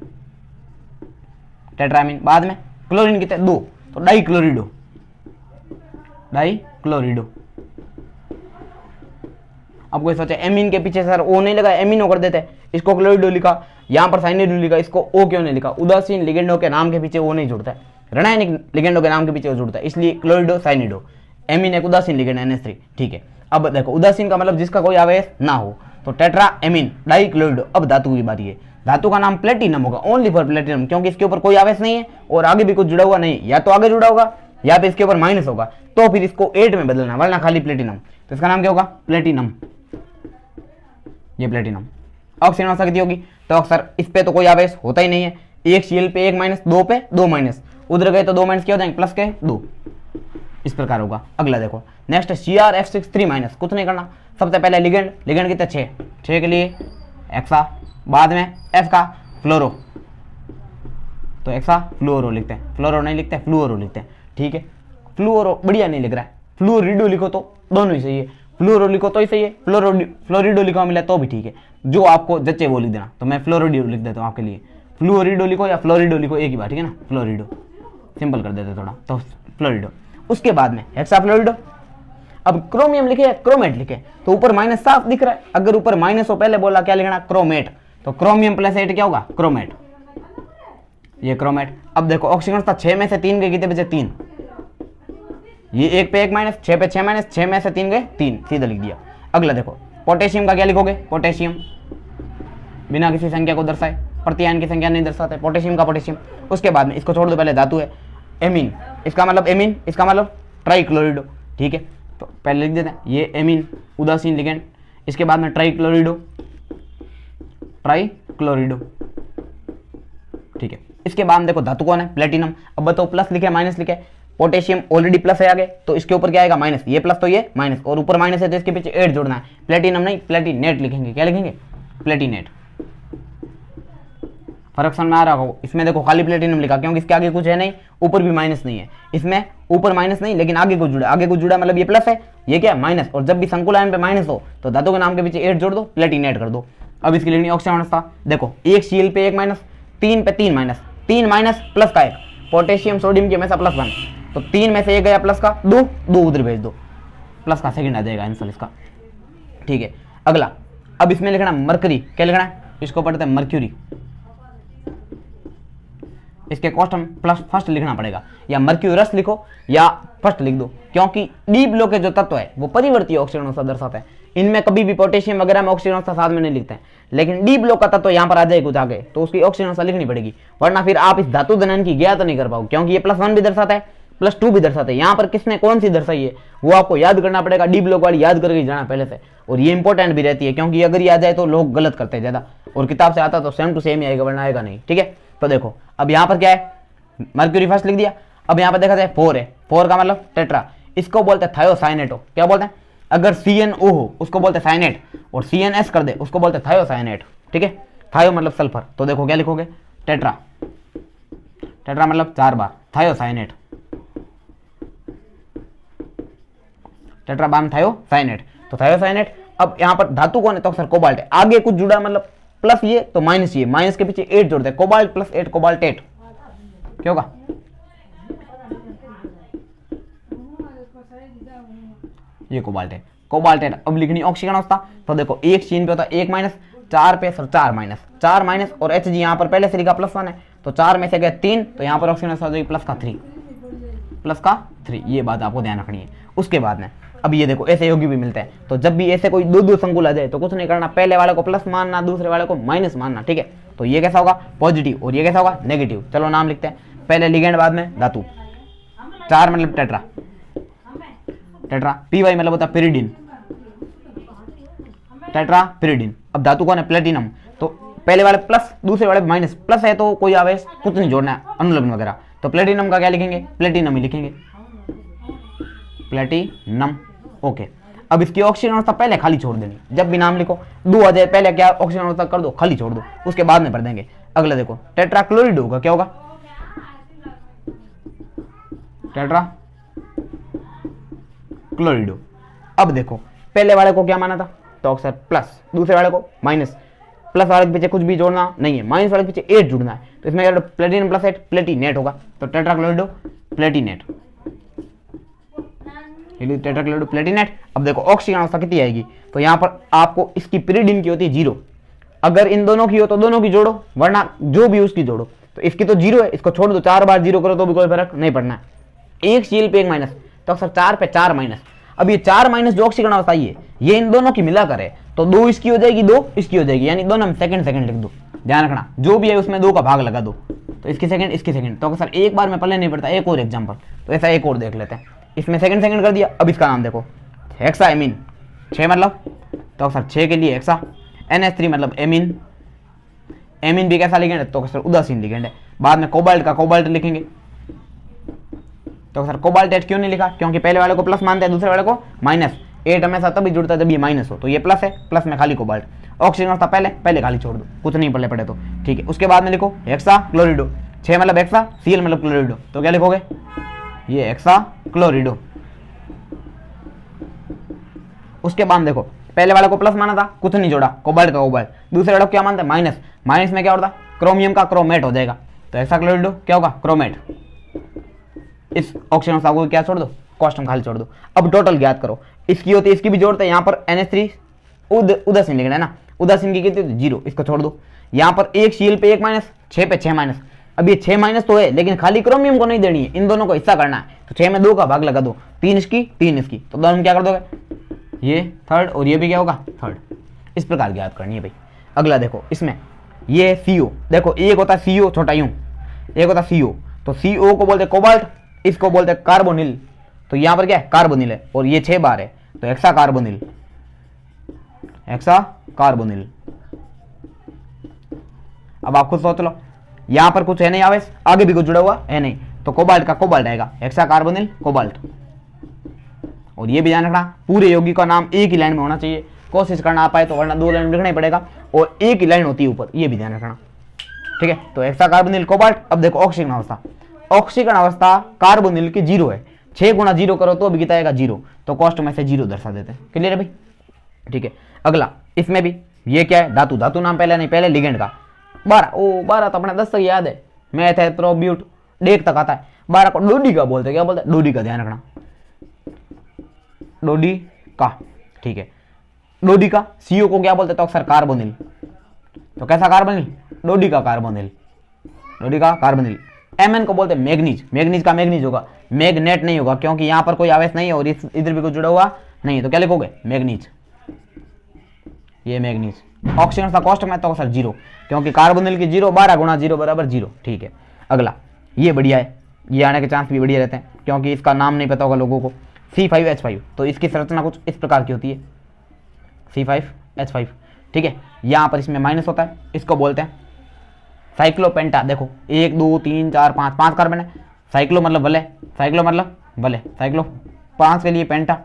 टेट्रा एमीन। बाद में क्लोरीन कितने 2, तो डाई क्लोरिडो, डाई क्लोरिडो। अब कोई सोचे एमीन के पीछे सर ओ नहीं लगा, एमीनो कर देते, इसको क्लोरिडो लिखा, यहाँ पर साइनिडो लिखा, इसको ओ क्यों नहीं लिखा, उदासीन लिगेंडो के नाम के पीछे ओ नहीं जुड़ता है, रणैनिक लिगेंडो के नाम के पीछे ओ जुड़ता है, इसलिए क्लोरिडो साइनिडो, एमीन एक उदासीन लिगेंड NH3, ठीक है। अब देखो उदासीन का मतलब जिसका कोई आवेश ना हो, तो टेट्रा एमीन डाई क्लोरिडो। अब धातु की बारी है, धातु का नाम प्लेटिनम होगा, ओनली फॉर प्लेटिनम, क्योंकि इसके ऊपर कोई आवेश नहीं है और आगे भी कुछ जुड़ा हुआ नहीं, या तो आगे जुड़ा होगा या फिर इसके ऊपर माइनस होगा, तो फिर इसको 8 में बदलना, वरना खाली प्लेटिनम, तो इसका नाम क्या होगा प्लेटिनम, ये प्लेटिनम। ऑक्सीजन अवस्था कितनी होगी, तो अक्सर इस पे तो कोई आवेश होता ही नहीं है, एक Cl पे 1 माइनस, 2 पे 2 माइनस, उधर गए तो 2 माइनस क्या हो जाएंगे प्लस के 2, इस प्रकार होगा। अगला देखो नेक्स्ट है CrF63 माइनस, कुछ नहीं करना, सबसे पहले लिगेंड, लिगेंड कितना 6 के लिए एक्सा, बाद में F का फ्लोरो, तो एक्सा फ्लोरो लिखते हैं, फ्लोरो नहीं लिखते फ्लूओरो लिखते हैं, ठीक है। फ्लूओरो बढ़िया नहीं लिख रहा है, फ्लूरिडो लिखो तो दोनों ही सही है, फ्लोरो लिखो तो ही सही है, फ्लोरिडो लिखो मिला तो भी ठीक है, जो आपको जच्चे वो लिख देना, तो मैं फ्लोरिडो लिख देता हूँ आपके लिए, फ्लूरिडो लिखो या फ्लोरिडो लिखो एक ही बात, ठीक है ना, फ्लोरिडो सिंपल कर देते थोड़ा, तो फ्लोरिडो। उसके बाद में हेक्साफ्लोरिडो। अब क्रोमियम लिखे या क्रोमेट लिखे, तो ऊपर माइनस साफ दिख रहा है, अगर ऊपर माइनस हो पहले बोला क्या लिखना क्रोमेट, तो क्रोमियम प्लस 8 क्या होगा क्रोमेट, ये क्रोमेट। अब देखो ऑक्सीजन था 6 में से 3 गए, कितने बचे 3, ये 1 पे 1 माइनस, 6 पे 6 माइनस, 6 में से 3 गए 3, सीधा लिख दिया। अगला देखो पोटेशियम का क्या लिखोगे, पोटेशियम बिना किसी संख्या को दर्शाए, प्रतियान की संख्या नहीं दर्शाते, पोटेशियम का पोटेशियम। उसके बाद में इसको छोड़ दो, पहले धातु है एमीन, इसका मतलब एमीन, इसका मतलब ट्राइक्लोरिडो, ठीक है, तो पहले लिख देते हैं ये एमीन उदासीन लिगेंड, इसके बाद में ट्राइक्लोरिडो, ट्राइक्लोरिडो। ठीक है, इसके बाद देखो धातु कौन है, प्लेटिनम। अब बताओ प्लस लिखे माइनस लिखे, पोटेशियम ऑलरेडी प्लस है आगे, तो इसके ऊपर क्या आएगा माइनस, ये प्लस तो ये माइनस, और ऊपर माइनस है तो इसके पीछे 8 जोड़ना है। प्लेटिनम नहीं प्लेटिनेट लिखेंगे, क्या लिखेंगे, प्लेटिनेट। फर्क समझ में आ रहा हो, इसमें देखो खाली प्लेटिनम लिखा क्योंकि इसके आगे कुछ है नहीं, ऊपर भी माइनस नहीं है, इसमें ऊपर माइनस नहीं लेकिन आगे कुछ जुड़ा, आगे कुछ जुड़ा मतलब ये प्लस है, ये क्या माइनस, और जब भी संकुल आयन पे माइनस हो तो धातु के नाम के पीछे 8 जोड़ दो, प्लेटिनेट कर दो। अब इसकी लिखनी ऑक्सीजन अवस्था, देखो एक Cl पे 1 माइनस, 3 पे 3 माइनस, 3 माइनस प्लस का 1, पोटेशियम सोडियम की हमेशा प्लस 1, तो 3 में से 1 गया प्लस का, 2 उधर भेज दो, प्लस का सेकंड आ जाएगा आंसर इसका। ठीक है, अगला अब इसमें लिखना मरकरी, क्या लिखना है, इसको पढ़ते हैं मर्क्यूरी, इसके कॉस्ट हम प्लस फर्स्ट लिखना पड़ेगा, या मर्क्यूरस लिखो या फर्स्ट लिख दो, क्योंकि डी ब्लॉक के जो तत्व है वो परिवर्ती ऑक्सीजन अवस्था दर्शाते हैं। इनमें कभी भी पोटेशियम वगैरह में ऑक्सीजन अवस्था साथ में नहीं लिखते हैं, लेकिन डी ब्लॉक का तत्व यहाँ पर आ जाए कुछ आगे तो उसकी ऑक्सीजन अवस्था लिखनी पड़ेगी, वरना फिर आप इस धातु धनन की ज्ञात नहीं कर पाओ, क्योंकि ये +1 भी दर्शाता है +2 भी दर्शाता है। यहाँ पर किसने कौन सी दर्शाई है वो आपको याद करना पड़ेगा, डी ब्लॉक वाली याद करके जाना पहले से, और ये इंपॉर्टेंट भी रहती है क्योंकि अगर ये आ जाए तो लोग गलत करते हैं ज्यादा, और किताब से आता तो सेम टू सेम ही आएगा वरना आएगा नहीं। ठीक है, तो देखो अब यहाँ पर क्या है, मर्क्यूरी फर्स्ट लिख दिया। अब यहाँ पर देखा जाए 4 है, 4 का मतलब टेट्रा, इसको बोलते हैं थायोसाइनेटो, क्या बोलते हैं, अगर CnO हो उसको बोलते हैं साइनेट, और CnS कर दे उसको बोलते हैं थायोसाइनेट। ठीक है, थायो मतलब सल्फर, तो देखो क्या लिखोगे, टेट्रा, टेट्रा मतलब 4 बार, थायोसाइनेट, टेट्रा बार थायोसाइनेट, तो थायोसाइनेट। अब यहाँ पर धातु कौन है, तो अक्सर कोबाल्ट है, आगे कुछ जुड़ा मतलब प्लस ये तो माइनस ये, माइनस के पीछे 8 जोड़ते हैं, कोबाल्ट + 8 कोबाल्टेट, क्या होगा, ये कोबाल्ट है, कोबाल्टेट। अब लिखनी ऑक्सीजन अवस्था, तो देखो एक चीन पे होता है 1 माइनस, 4 पे सर 4 माइनस, 4 माइनस, और Hg यहाँ पर पहले से लिखा +1 है तो 4 में से गए 3, तो यहाँ पर ऑक्सीजन अवस्था हो जाएगी +3, ये बात आपको ध्यान रखनी है। उसके बाद में अब ये देखो ऐसे योगी भी मिलते हैं, तो जब भी ऐसे कोई दो संकुल आ जाए तो कुछ नहीं करना, पहले वाले को प्लस मानना, दूसरे वाले को माइनस मानना। ठीक है, तो ये कैसा होगा पॉजिटिव, और ये कैसा होगा नेगेटिव। चलो नाम लिखते हैं, पहले लिगेंड बाद में धातु, 4 मतलब टेट्रा, टेट्रा, पी मतलब होता है पिरिडिन, टेट्रा पिरिडिन। अब धातु कौन है, प्लेटिनम, तो पहले वाले प्लस दूसरे वाले माइनस, प्लस है तो कोई आवेश कुछ नहीं जोड़ना है, अनुलग्न वगैरह, तो प्लेटिनम का क्या लिखेंगे, प्लेटिनम ही लिखेंगे, प्लेटिनम। ओके, अब इसकी ऑक्सीजन अवस्था पहले खाली छोड़ देनी, जब भी नाम लिखो 2 आ जाए पहले क्या ऑक्सीजन अवस्था कर दो, खाली छोड़ दो, उसके बाद में भर देंगे। अगला देखो टेट्राक्लोराइड होगा, क्या होगा, टेट्रा क्लोरिडो। अब देखो पहले वाले को क्या माना था, तो अक्सर प्लस, दूसरे वाले को माइनस, प्लस वाले के पीछे कुछ भी जोड़ना नहीं है, माइनस वाले के पीछे 8 जुड़ना है, तो इसमें प्लेटिनम + 8 प्लेटिनेट होगा, तो टेट्राक्लोराइडो प्लेटिनेट, टेट्राक्लोराइडो प्लेटिनेट। अब देखो ऑक्सीजन अवस्था कितनी आएगी, तो यहाँ पर आपको इसकी पिरिडिन की होती है 0, अगर इन दोनों की हो तो दोनों की जोड़ो, वरना जो भी उसकी जोड़ो, तो इसकी तो 0 है, इसको छोड़ दो, 4 बार 0 करो तो भी कोई फर्क नहीं पड़ना है। एक Cl पे 1 माइनस, तो अक्सर 4 पे 4 माइनस। अब ये 4 माइनस जो ऑक्सीजन अवस्था ये इन दोनों की मिला करे तो 2 इसकी हो जाएगी, 2 इसकी हो जाएगी, यानी दोनों में सेकंड लिख दो, ध्यान रखना जो भी है उसमें 2 का भाग लगा दो, तो इसकी सेकंड इसकी सेकंड, तो अक्सर एक बार में पल्ले नहीं पड़ता। एक और एग्जाम्पल, तो ऐसा एक और देख लेते हैं, इसमें सेकंड कर दिया। अब इसका नाम देखो हेक्सा एमीन, 6 मतलब, तो अक्सर 6 के लिए हेक्सा, NH3 मतलब एमीन, एमीन भी कैसा लिगेंड है, तो अक्सर उदासीन लिगेंड है। बाद में कोबाल्ट का कोबाल्ट लिखेंगे, तो सर कोबाल्टेट क्यों नहीं लिखा, क्योंकि पहले वाले को प्लस मानते हैं, दूसरे वाले को माइनस। 8 हमेशा तभी जुड़ता है जब ये माइनस हो, तो ये प्लस है, प्लस में खाली कोबाल्ट। ऑक्सीजन अवस्था पहले खाली छोड़ दो, कुछ नहीं पड़े तो ठीक है। उसके बाद में लिखो हेक्सा क्लोरिडो, 6 मतलब हेक्सा, Cl मतलब क्लोरिडो, तो क्या लिखोगे, ये हेक्सा क्लोरिडो। उसके बाद देखो पहले वाले को प्लस माना था, कुछ नहीं जोड़ा, कोबाल्ट का कोबाल्ट, दूसरे वाले को क्या मानते हैं, माइनस, माइनस में क्या होता है, क्रोमियम का क्रोमेट हो जाएगा, तो हेक्सा क्लोरिडो क्या होगा, क्रोमेट। इस ऑक्सीजन अवस्था को क्या छोड़ दो, कॉस्टम खाली छोड़ दो। अब टोटल ज्ञात करो, इसकी होती है, इसकी भी जोड़ते हैं, यहाँ पर NH3 उदासीन लिखना है ना, उदासीन की कितनी होती है 0, इसको छोड़ दो। यहाँ पर एक Cl पे 1 माइनस, 6 पे 6 माइनस। अब ये 6 माइनस तो है, लेकिन खाली क्रोमियम को नहीं देनी है, इन दोनों को हिस्सा करना है, तो 6 में 2 का भाग लगा दो, 3 इसकी 3 इसकी, तो दोनों में क्या कर दोगे, ये थर्ड और ये भी क्या होगा थर्ड। इस प्रकार ज्ञात करनी है भाई। अगला देखो इसमें ये CO, देखो एक होता है CO छोटा यूं, एक होता है CO, तो CO को बोलते हैं कोबाल्ट, इसको बोलते हैं कार्बोनिल, तो यहाँ पर क्या है कार्बोनिल है, और ये 6 बार है, तो हेक्सा कार्बोनिल, हेक्सा कार्बोनिल। अब आप खुद सोच लो, यहाँ पर कुछ है नहीं आवेश, आगे भी कुछ जुड़ा हुआ है नहीं, तो कोबाल्ट का कोबाल्ट आएगा, हेक्सा कार्बोनिल कोबाल्ट। और ये भी ध्यान रखना पूरे यौगिक का नाम एक ही लाइन में होना चाहिए, कोशिश करना आ पाए तो, वरना 2 लाइन में लिखना ही पड़ेगा और एक ही लाइन होती है ऊपर, ये भी ध्यान रखना, ठीक है। तो हेक्सा कार्बोनिल कोबाल्ट। अब देखो ऑक्सीकरण अवस्था, ऑक्सीकरण अवस्था कार्बोनिल की 0 है, 6 गुणा 0 करो तो भी कितना आएगा 0, तो कॉस्ट में से 0 दर्शा देते हैं। क्लियर है भाई, ठीक है। अगला इसमें भी ये क्या है, धातु, धातु नाम पहले नहीं, पहले लिगेंड का 12 तो अपने 10 तक याद है, मैथ है, प्रोब्यूट डेक तक आता है। 12 को डोडी का बोलते हैं, क्या बोलते हैं, डोडी का, ध्यान रखना, डोडी का, ठीक है। डोडी का सीओ को क्या बोलते हैं, तो अक्सर कार्बोनिल, तो कैसा कार्बोनिल, डोडी का कार्बोनिल, डोडी का कार्बोनिल। एमएन को बोलते हैं मैग्नीज, मैग्नीज का मैग्नीज होगा, मैग्नेट नहीं होगा, क्योंकि यहां पर कोई आवेश नहीं है और इधर भी कुछ जुड़ा हुआ नहीं है, तो क्या लिखोगे, मैग्नीज, ये मैग्नीज। ऑक्सीजन का कॉस्ट में तो सर 0, क्योंकि कार्बोनिल की 0, 12 गुणा 0 बराबर 0, ठीक है। अगला ये बढ़िया है, ये आने के चांस भी बढ़िया रहते हैं, क्योंकि इसका नाम नहीं पता होगा लोगों को, C5H5, तो इसकी संरचना कुछ इस प्रकार की होती है, C5H5, ठीक है। यहाँ पर इसमें माइनस होता है, इसको बोलते हैं साइक्लोपेंटा। देखो 1 2 3 4 5, 5 कार्बन है, साइक्लो मतलब वलय, साइक्लो मतलब वलय, साइक्लो 5 के लिए पेंटा।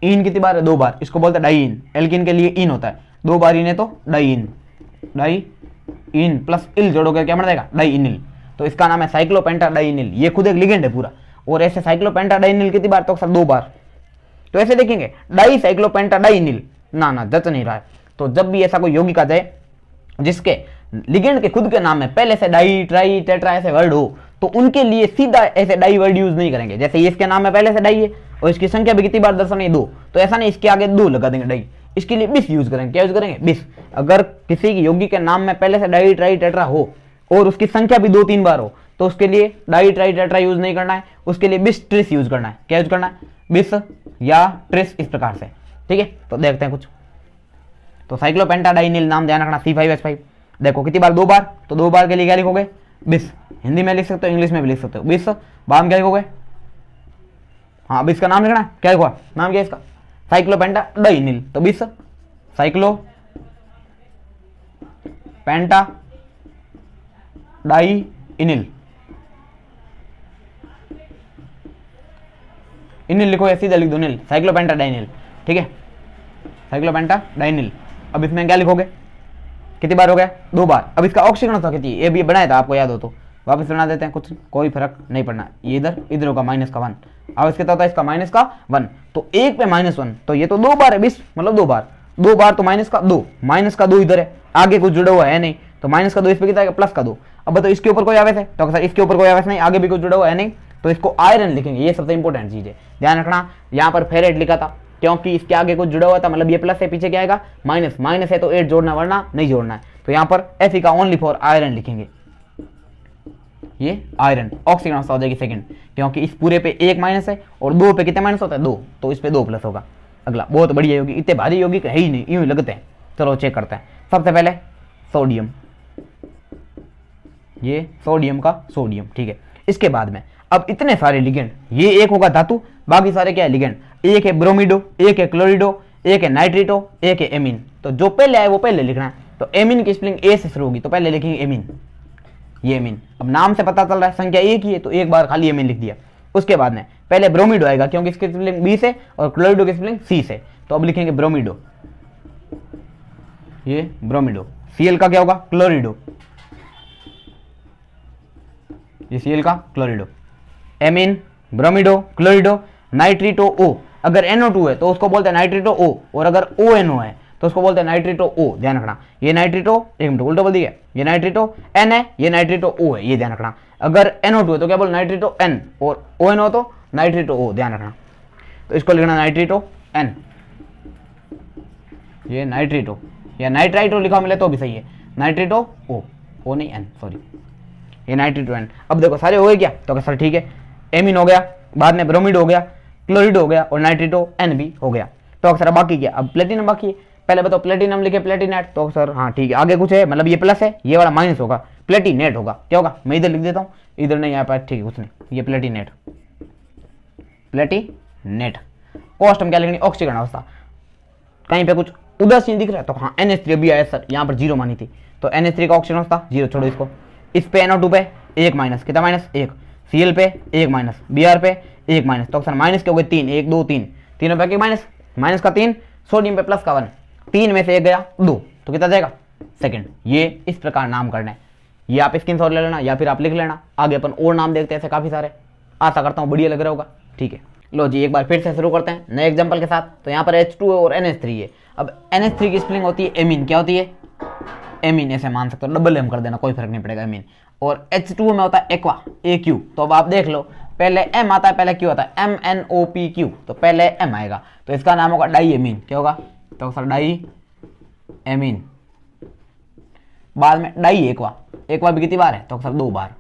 इन कितनी बार है, 2 बार, इसको बोलते हैं डाइइन। एल्किन के लिए इन होता है, 2 बार इन है तो डाइइन, डाई इन प्लस इल जोड़ोगे क्या बन जाएगा, डाइइनिल, तो इसका नाम है साइक्लोपेंटा डाइइनिल। ये खुद एक लिगेंड है पूरा, और ऐसे साइक्लोपेंटा डाइइनिल कितनी बार, तो 2 बार, तो ऐसे देखेंगे डाई साइक्लोपेंटा डाइइनिल, ना जच नहीं रहा है। तो जब भी ऐसा कोई यौगिक आ जाए जिसके लिगेंड के खुद के नाम में पहले से डाई ट्राई टेट्रा ऐसे वर्ड हो, तो उनके लिए सीधा ऐसे डाई वर्ड यूज नहीं करेंगे। जैसे ये इसके नाम में पहले से डाई है और इसकी संख्या भी कितनी बार दर्शानी है, 2, तो ऐसा नहीं इसके आगे 2 लगा देंगे डाई, इसके लिए बिस यूज करेंगे। क्या यूज करेंगे, बिस। अगर किसी की यौगिक के नाम में पहले से डाई ट्राई टेट्रा हो और उसकी संख्या भी 2-3 बार हो, तो उसके लिए डाई ट्राई टेट्रा यूज नहीं करना है, उसके लिए बिस ट्रिस यूज करना है। क्या यूज करना है, बिस या ट्रिस, इस प्रकार से, ठीक है। तो देखते हैं कुछ, तो साइक्लोपेंटाडाइनिल नाम ध्यान रखना, C5H5। देखो कितनी बार, 2 बार, तो 2 बार के लिए क्या लिखोगे, बिस। हिंदी में लिख सकते हो, इंग्लिश में भी लिख सकते हो, बिस। बाद में क्या लिखोगे, हाँ बिस का नाम लिखना, क्या लिखोगा, नाम क्या है इसका, साइक्लोपेंटाडाइनिल, तो बिस साइक्लो पेंटा डाइइनिल, इनिल लिखो या सीधा लिख दो निल, साइक्लोपेंटाडाइनिल, ठीक है, साइक्लोपेंटाडाइनिल। अब इसमें क्या लिखोगे, कितनी बार हो गया, 2 बार। अब इसका ऑक्सीकरण था कितनी, ये भी बनाया था आपको याद हो तो, वापस बना देते हैं, कुछ कोई फर्क नहीं पड़ना, ये इधर होगा -1। अब इसके होता है इसका -1, तो 1 पे -1, तो ये तो 2 बार है, 20 मतलब 2 बार, 2 बार तो -2 इधर है, आगे कुछ जुड़ा हुआ है नहीं, तो -2 इस पे कितना है, +2। अब बताओ इसके ऊपर कोई आवेश है, तो सर इसके ऊपर कोई आवेश नहीं, आगे भी कुछ जुड़ा हुआ है नहीं, तो इसको आयरन लिखेंगे। ये सबसे इंपॉर्टेंट चीज है, ध्यान रखना। यहाँ पर फेरेट लिखा था क्योंकि इसके आगे कुछ जुड़ा हुआ था, मतलब ये प्लस है, पीछे क्या आएगा माइनस है, तो 8 जोड़ना वरना नहीं जोड़ना है, तो यहाँ पर Fe का ओनली फॉर आयरन लिखेंगे, ये आयरन। ऑक्सीजन अवस्था हो जाएगी सेकंड, क्योंकि इस पूरे पे 1 माइनस है और 2 पे कितने माइनस होता है, 2, तो इस पे 2 प्लस होगा। अगला बहुत बढ़िया यौगिक, इतने भारी यौगिक है ही नहीं, यूं ही लगते हैं। चलो चेक करते हैं। सबसे पहले सोडियम, ये सोडियम का सोडियम, ठीक है। इसके बाद में अब इतने सारे लिगेंड, ये एक होगा धातु, बाकी सारे क्या है लिगेंड। एक है ब्रोमिडो, एक है क्लोरिडो, एक है नाइट्रिटो, एक है एमीन। तो जो पहले आए वो पहले लिखना है। तो एमीन की स्पेलिंग ए से शुरू होगी, तो पहले लिखेंगे एमीन, ये एमीन। अब नाम से पता चल रहा है संख्या एक ही है, तो एक बार खाली एमीन लिख दिया। उसके बाद में पहले ब्रोमिडो आएगा क्योंकि इसकी स्पेलिंग बी से और क्लोरिडो की स्पेलिंग सी से, तो अब लिखेंगे ब्रोमिडो, ये ब्रोमिडो। सीएल का क्या होगा, क्लोरिडो, ये सीएल का क्लोरिडो। एमीन, ब्रोमिडो, क्लोरिडो, नाइट्रिटो ओ। अगर NO2 है तो उसको बोलते हैं नाइट्रिटो ओ, और अगर ONO है तो उसको बोलते हैं नाइट्रिटो ओ। ध्यान रखना, ये नाइट्रिटो, एक मिनट उल्टा बोल दिया, ये नाइट्रिटो N है, ये नाइट्रिटो O है, ये ध्यान रखना। अगर NO2 है तो क्या बोल नाइट्रिटो N, और ONO तो नाइट्रिटो O, ध्यान रखना। तो इसको लिखना नाइट्रिटो N, ये नाइट्रिटो, या नाइट्राइटो लिखा मिले तो भी सही है, नाइट्रिटो O नहीं N, सॉरी, ये नाइट्रिटो N। अब देखो सारे हो गए क्या, तो सर ठीक है, एमीन हो गया, बाद में ब्रोमिड हो गया, क्लोरिड हो गया, और नाइट्रिटो N भी हो गया। तो अक्सर बाकी क्या, अब प्लेटिनम बाकी है। पहले बताओ प्लेटिनम लिखे प्लेटिनेट, तो सर हाँ ठीक है, आगे कुछ है, मतलब ये प्लस है, ये वाला माइनस होगा, प्लेटिनेट होगा। क्या होगा, मैं इधर लिख देता हूँ, इधर नहीं आ पाया, ठीक है कुछ नहीं, ये प्लेटिनेट, प्लेटिनेट। कॉस्ट हम क्या लिखेंगे, ऑक्सीकरण अवस्था, कहीं पे कुछ उदासीन दिख रहा है तो हाँ NH3 भी आया सर, यहाँ पर जीरो मानी थी तो NH3 का ऑक्सीजन था जीरो, छोड़ो इसको। इस पे NO2 पे एक माइनस, कितना माइनस एक, Cl पे एक माइनस, Br पे एक माइनस, तो अक्सर माइनस के हो गए तीन, एक दो तीन, तीनों पे एक माइनस, माइनस का तीन, सोडियम पे प्लस का वन, तीन में से एक गया दो, तो कितना जाएगा सेकंड। ये इस प्रकार नाम करना है, ये आप स्क्रीनशॉट ले लेना या फिर आप लिख लेना। आगे अपन और नाम देखते हैं ऐसे काफी सारे, आशा करता हूँ बढ़िया लग रहा होगा। ठीक है, लो जी एक बार फिर से शुरू करते हैं नए एग्जाम्पल के साथ। तो यहाँ पर H2 और NH3 है। अब NH3 की स्पेलिंग होती है एमीन, क्या होती है एमीन, ऐसे मान सकते हो, डबल एम कर देना कोई फर्क नहीं पड़ेगा एमीन। और H2 में होता है एक्वा, AQ। तो अब आप देख लो, पहले M आता है पहले Q आता है, MNOPQ, तो पहले M आएगा तो इसका नाम होगा डाई एमीन। क्या होगा तो सर डाई एमीन। बाद में डाई एक्वा, एक्वा भी कितनी बार है तो सर दो बार।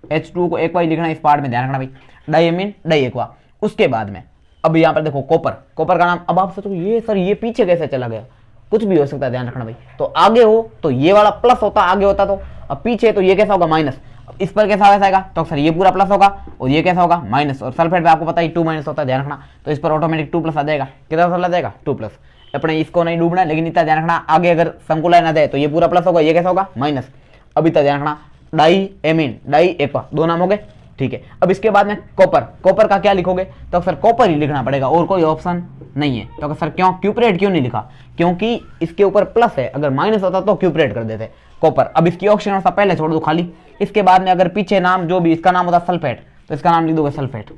H2 को एक्वा ही लिखना, इस पार्ट में ध्यान रखना भाई, डाई एमीन डाई एक्वा। उसके बाद में अब यहाँ पर देखो कॉपर, कॉपर का नाम, अब आप सोचो ये सर ये पीछे कैसे चला गया, कुछ भी हो सकता है, ध्यान रखना भाई। तो आगे हो तो ये वाला प्लस होता, आगे होता तो, अब पीछे तो ये कैसा होगा माइनस, इस पर कैसा वैसा आएगा तो सर ये पूरा प्लस होगा और ये कैसा होगा माइनस। और सल्फेट पे आपको पता है 2 माइनस होता है, ध्यान रखना, तो इस पर ऑटोमेटिक 2 प्लस आ जाएगा। कितना सर आ जाएगा 2 प्लस। अपने इसको नहीं डूबना, लेकिन इतना ध्यान रखना आगे अगर संकुलन आ जाए तो ये पूरा प्लस होगा, ये कैसा होगा माइनस। अब इतना ध्यान रखना, डाई एमीन डाई एक्वा, दो नाम हो गए। ठीक है, अब इसके बाद में कॉपर, कॉपर का क्या लिखोगे तो सर कॉपर ही लिखना पड़ेगा, और कोई ऑप्शन नहीं है। तो सर क्यों क्यूपरेट क्यों नहीं लिखा, क्योंकि इसके ऊपर प्लस है, अगर माइनस होता तो क्यूपरेट कर देते कॉपर। अब इसकी ऑप्शन होता पहले छोड़ दो खाली। इसके बाद में अगर पीछे नाम जो भी इसका नाम होता सल्फेट, तो इसका नाम लिख दोगे सल्फेट,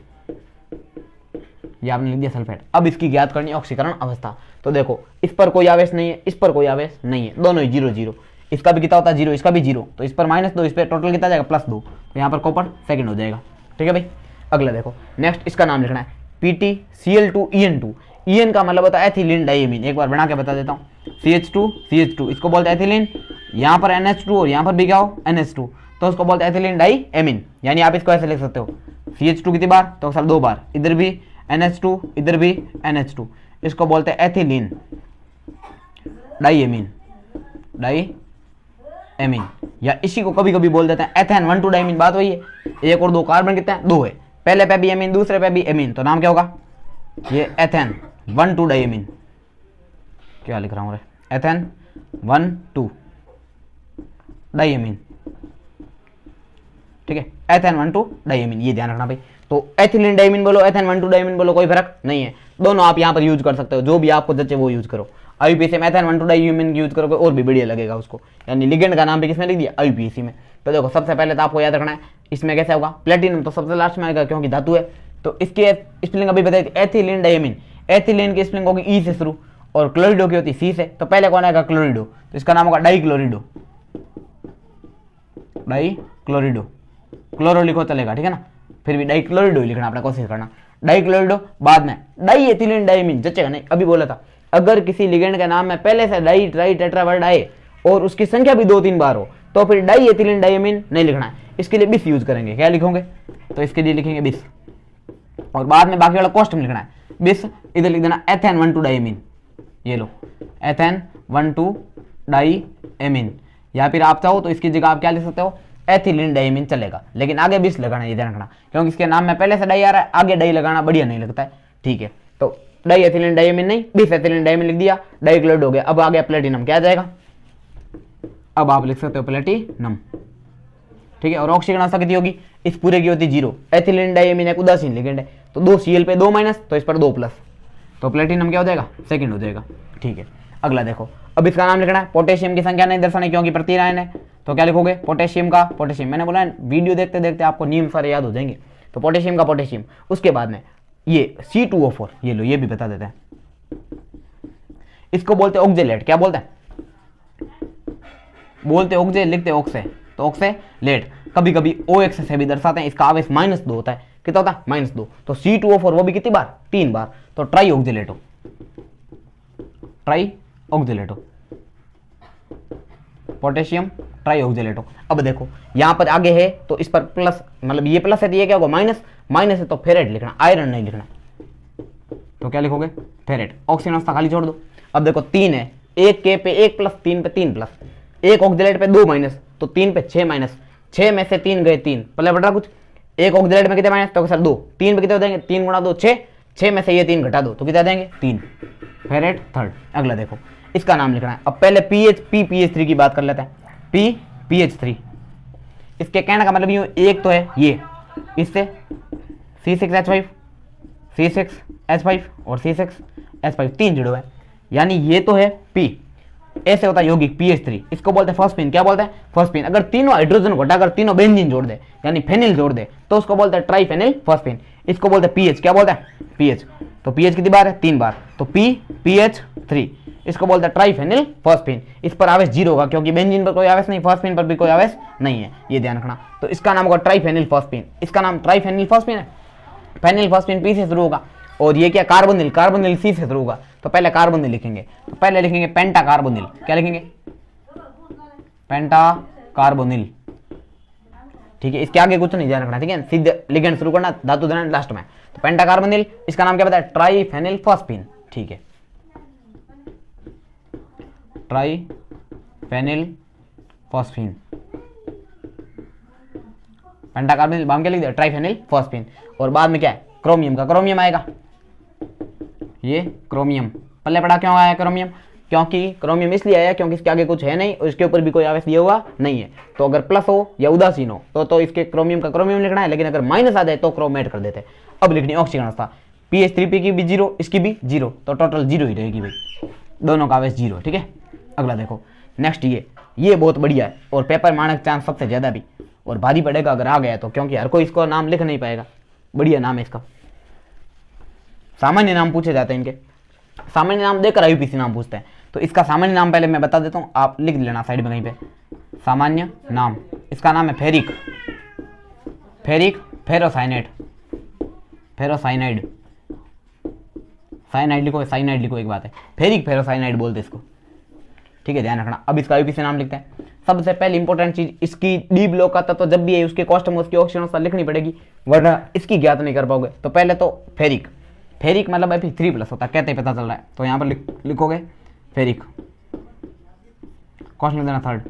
ये आपने लिख दिया सल्फेट। अब इसकी ज्ञात करनी ऑक्सीकरण अवस्था। तो देखो इस पर कोई आवेश नहीं है, इस पर कोई आवेश नहीं है, दोनों ही जीरो जीरो। इसका भी कितना होता है जीरो, इसका भी जीरो, तो इस पर माइनस दो, इस पर टोटल कितना जाएगा प्लस दो, तो यहाँ पर कॉपर सेकंड हो जाएगा। ठीक है भाई, अगला देखो नेक्स्ट इसका नाम लिखना है PtCl2En2। En का मतलब होता है एथिलीन डाइएमीन। एक बार बना के बता देता हूँ, CH2 इसको बोलते हैं एथिलीन, यहाँ पर NH2 और यहाँ पर भी क्या हो NH2, तो उसको बोलते हैं एथिलीन डाइएमीन। यानी आप इसको ऐसे लिख सकते हो, CH2 कितनी बार तो सर दो बार, इधर भी NH2 इधर भी NH2, इसको बोलते हैं एथिलीन डाइएमीन डाइएमीन, या इसी को कभी कभी बोल देते हैं एथेन 1,2 डाइमीन। बात वही है, एक और दो कार्बन कितने हैं दो है, पहले पे भी एमीन दूसरे पे भी एमीन, तो नाम क्या होगा ये एथेन 1,2 डाइमीन। क्या लिख रहा हूँ रे, एथेन 1,2 डाइमीन। ठीक है, एथेन 1,2 डाइमीन, ये ध्यान रखना भाई। तो एथिलीन डाइमीन बोलो एथेन 1,2 डाइमीन बोलो, कोई फर्क नहीं है, दोनों आप यहाँ पर यूज कर सकते हो, जो भी आपको जचे वो यूज करो। आईयूपीएसी में एथेन 1,2 डाइमीन यूज करोगे और भी बढ़िया लगेगा उसको, यानी लिगेंड का नाम भी किसमें लिख दिया आईयूपीएसी में। तो देखो सबसे पहले तो आपको याद रखना है इसमें कैसे होगा, प्लेटिनम तो सबसे लास्ट में आएगा क्योंकि धातु है। तो इसकी स्पेलिंग अभी बताई थी एथिलीन डाइमीन, एथिलीन की स्पेलिंग होगी ई से शुरू और क्लोरिडो की होती सी से, तो पहले कौन आएगा क्लोरिडो, तो इसका नाम होगा डाइक्लोरिडो, डाइक्लोरिडो, क्लोरो लिखो चलेगा ठीक है ना, फिर भी डाइक्लोरिडो ही लिखना, अपना कोशिश करना डाइक्लोरिडो। बाद में डाई एथिलीन डाइमीन जचेगा नहीं, अभी बोला था अगर किसी लिगेंड के नाम में पहले से डाई ट्राई टेट्रावर्ड आए और उसकी संख्या भी 2-3 बार हो तो फिर डाई एथिलीन डाइमीन नहीं लिखना है, इसके लिए बिस यूज करेंगे। क्या लिखोगे तो इसके लिए लिखेंगे बिस, और बाद में बाकी वाला कॉस्ट में लिखना है बिस, इधर लिख देना एथेन 1,2 डाइमीन, ये लो एथेन 1,2 डाइमीन, या फिर आप चाहो तो इसकी जगह आप क्या लिख सकते हो एथिलीन डाइमीन चलेगा, लेकिन आगे बिस लगाना, ये ध्यान रखना, क्योंकि इसके नाम में पहले से डाई आ रहा है, आगे डाई लगाना बढ़िया नहीं लगता है। ठीक है, तो डाई एथिलीन डाइमीन नहीं, बिस एथिलीन डाइमीन लिख दिया, डाइक्लोराइड हो गया। अब आ गया प्लेटिनम, क्या आ जाएगा, अब आप लिख सकते हो प्लेटिनम। ठीक है, और ऑक्सीजन अवस्था कितनी होगी, इस पूरे की होती जीरो, एथिलीन डाइमीन एक उदासीन लिगेंड है, तो 2 Cl पे 2 माइनस, तो इस पर 2 प्लस, तो प्लेटिनम क्या हो जाएगा सेकंड हो जाएगा। ठीक है, अगला देखो, अब इसका नाम लिखना है, पोटेशियम की संख्या नहीं दर्शानी क्योंकि प्रतिरायन है, तो क्या लिखोगे पोटेशियम का पोटेशियम, मैंने बोला वीडियो देखते देखते आपको नियम सारे याद हो जाएंगे, तो पोटेशियम का पोटेशियम। उसके बाद में ये C2O4, ये लो ये भी बता देते हैं, इसको बोलते हैं ऑक्जेलेट। क्या बोलते हैं, बोलते ऑक्जे, लिखते ऑक्से, तो ऑक्सेलेट। कभी कभी OX से भी दर्शाते हैं, इसका आवेश -2 होता है, कितना होता है -2, तो C2O4 वो भी कितनी बार 3 बार, तो try oxalato, try oxalato, potassium try oxalato. अब देखो यहां पर आगे है तो इस पर प्लस, मतलब ये प्लस है तो ये क्या होगा माइनस, माइनस है तो फेरेट लिखना, आयरन नहीं लिखना, तो क्या लिखोगे फेरेट। ऑक्सीजन अवस्था खाली छोड़ दो। अब देखो 3 है, एक के पे 1 प्लस, 3 पे 3 प्लस, एक ऑक्जेलेट पे 2 माइनस, तो 3 पे 6 माइनस, 6 में से 3 गए 3, पहले बढ़ रहा कुछ, एक ऑक्जेलेट में कितने माइनस तो सर 2, 3 पे कितने हो जाएंगे 3 गुणा 2 6, 6 में से ये 3 घटा दो तो कितना देंगे 3 फेरेट थर्ड। अगला देखो इसका नाम लिखना है। अब पहले पीएच3 की बात कर लेते हैं। पीएच3 इसके कहने का मतलब यूं एक तो है ये इससे C6H5 और C6H5 तीन जुड़े हुए हैं, यानी ये तो है P। ऐसे होता है यौगिक पीएच3, इसको बोलते हैं फॉस्फीन। क्या बोलते हैं फॉस्फीन। अगर तीनों हाइड्रोजन को हटाकर तीनों बेंजीन जोड़ दे यानी फेनिल जोड़ दे तो उसको बोलते हैं ट्राइफेनिल फॉस्फीन। इसको बोलते हैं पीएच। क्या बोलते हैं पीएच। तो पीएच कितनी बार है 3 बार, तो पीएच3 इसको बोलते हैं ट्राइफेनिल फॉस्फीन। इस पर आवेश 0 होगा क्योंकि बेंजीन पर कोई आवेश नहीं, फॉस्फीन पर भी कोई आवेश नहीं है, ये ध्यान रखना। तो इसका नाम होगा ट्राइफेनिल फॉस्फीन। इसका नाम ट्राइफेनिल फॉस्फीन है। फेनिल फॉस्फीन पी से शुरू होगा और ये क्या कार्बोनिल सी से शुरू होगा। तो पहले कार्बोनिल लिखेंगे, तो पहले लिखेंगे पेंटा कार्बोनिल। क्या लिखेंगे पेंटा कार्बोनिल, ठीक है। इसके आगे कुछ नहीं ध्यान रखना, ठीक है। सीधे लिगेंड शुरू करना, धातु देना लास्ट में। तो पेंटा कार्बोनिल, इसका नाम क्या बताया ट्राइफेनिल फॉस्फीन, ठीक है। ट्राइफेनिल फॉस्फीन, पेंटा कार्बोनिल, बाद क्या लिख दिया ट्राइफेनिल फॉस्फीन। और बाद में क्या है क्रोमियम का, क्रोमियम आएगा, ये क्रोमियम। पल्ले पड़ा क्यों आया क्रोमियम, क्योंकि क्रोमियम इसलिए आया क्योंकि इसके आगे कुछ है नहीं और इसके ऊपर भी कोई आवेश दिया हुआ नहीं है। तो अगर प्लस हो या उदासीन हो तो इसके क्रोमियम का क्रोमियम लिखना है, लेकिन अगर माइनस आ जाए तो क्रोमेट कर देते हैं। अब लिखनी ऑक्सीजन अवस्था, पीएच3 की भी 0, इसकी भी 0, तो टोटल 0 ही रहेगी भाई, दोनों का आवेश 0, ठीक है। अगला देखो नेक्स्ट, ये बहुत बढ़िया है और पेपर मानक चांस सबसे ज्यादा भी, और भारी पड़ेगा अगर आ गया तो, क्योंकि हर कोई इसको नाम लिख नहीं पाएगा। बढ़िया नाम है इसका, सामान्य नाम पूछे जाते हैं इनके, सामान्य नाम देकर आईयूपीसी नाम पूछते हैं। तो इसका सामान्य नाम पहले मैं बता देता हूं, आप लिख लेना साइड में कहीं पे। सामान्य नाम, इसका नाम है फेरिक फेरोसाइनाइड, साइनाइड लिखो, साइनाइड लिखो, एक बात है, फेरिक फेरोसाइनाइड बोलते इसको, ठीक है, ध्यान रखना। अब इसका आईयूपीसी नाम लिखते हैं। सबसे पहले इंपॉर्टेंट चीज, इसकी डी ब्लॉक का तत्व जब भी है उसके कॉस्ट में उसकी ऑक्सीजन अवस्था लिखनी पड़ेगी, वरना इसकी ज्ञात नहीं कर पाओगे। तो पहले तो फेरिक मतलब Fe3+ होता है, कहते ही पता चल रहा है। तो यहाँ पर लिखोगे फेरिक, क्वेश्चन देना थर्ड,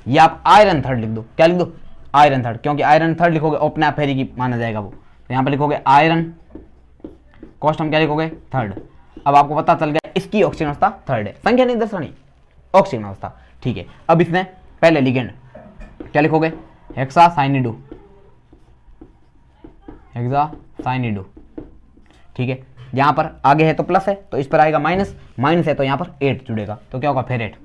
या आप आयरन थर्ड लिख दो। क्या लिख दो आयरन थर्ड, क्योंकि आयरन थर्ड लिखोगे अपने आप फेरिक ही माना जाएगा वो। तो यहाँ पर लिखोगे आयरन, क्वेश्चन क्या लिखोगे थर्ड। अब आपको पता चल गया इसकी ऑक्सीजन अवस्था थर्ड है, संख्या नहीं दर्शा नहीं, ऑक्सीजन अवस्था, ठीक है। अब इसमें पहले लिगेंड क्या लिखोगे हेक्सासाइनिडो, ठीक है। यहां पर आगे है तो प्लस है तो इस पर आएगा माइनस, माइनस है तो यहां पर 8 जुड़ेगा, तो क्या होगा फेरेट।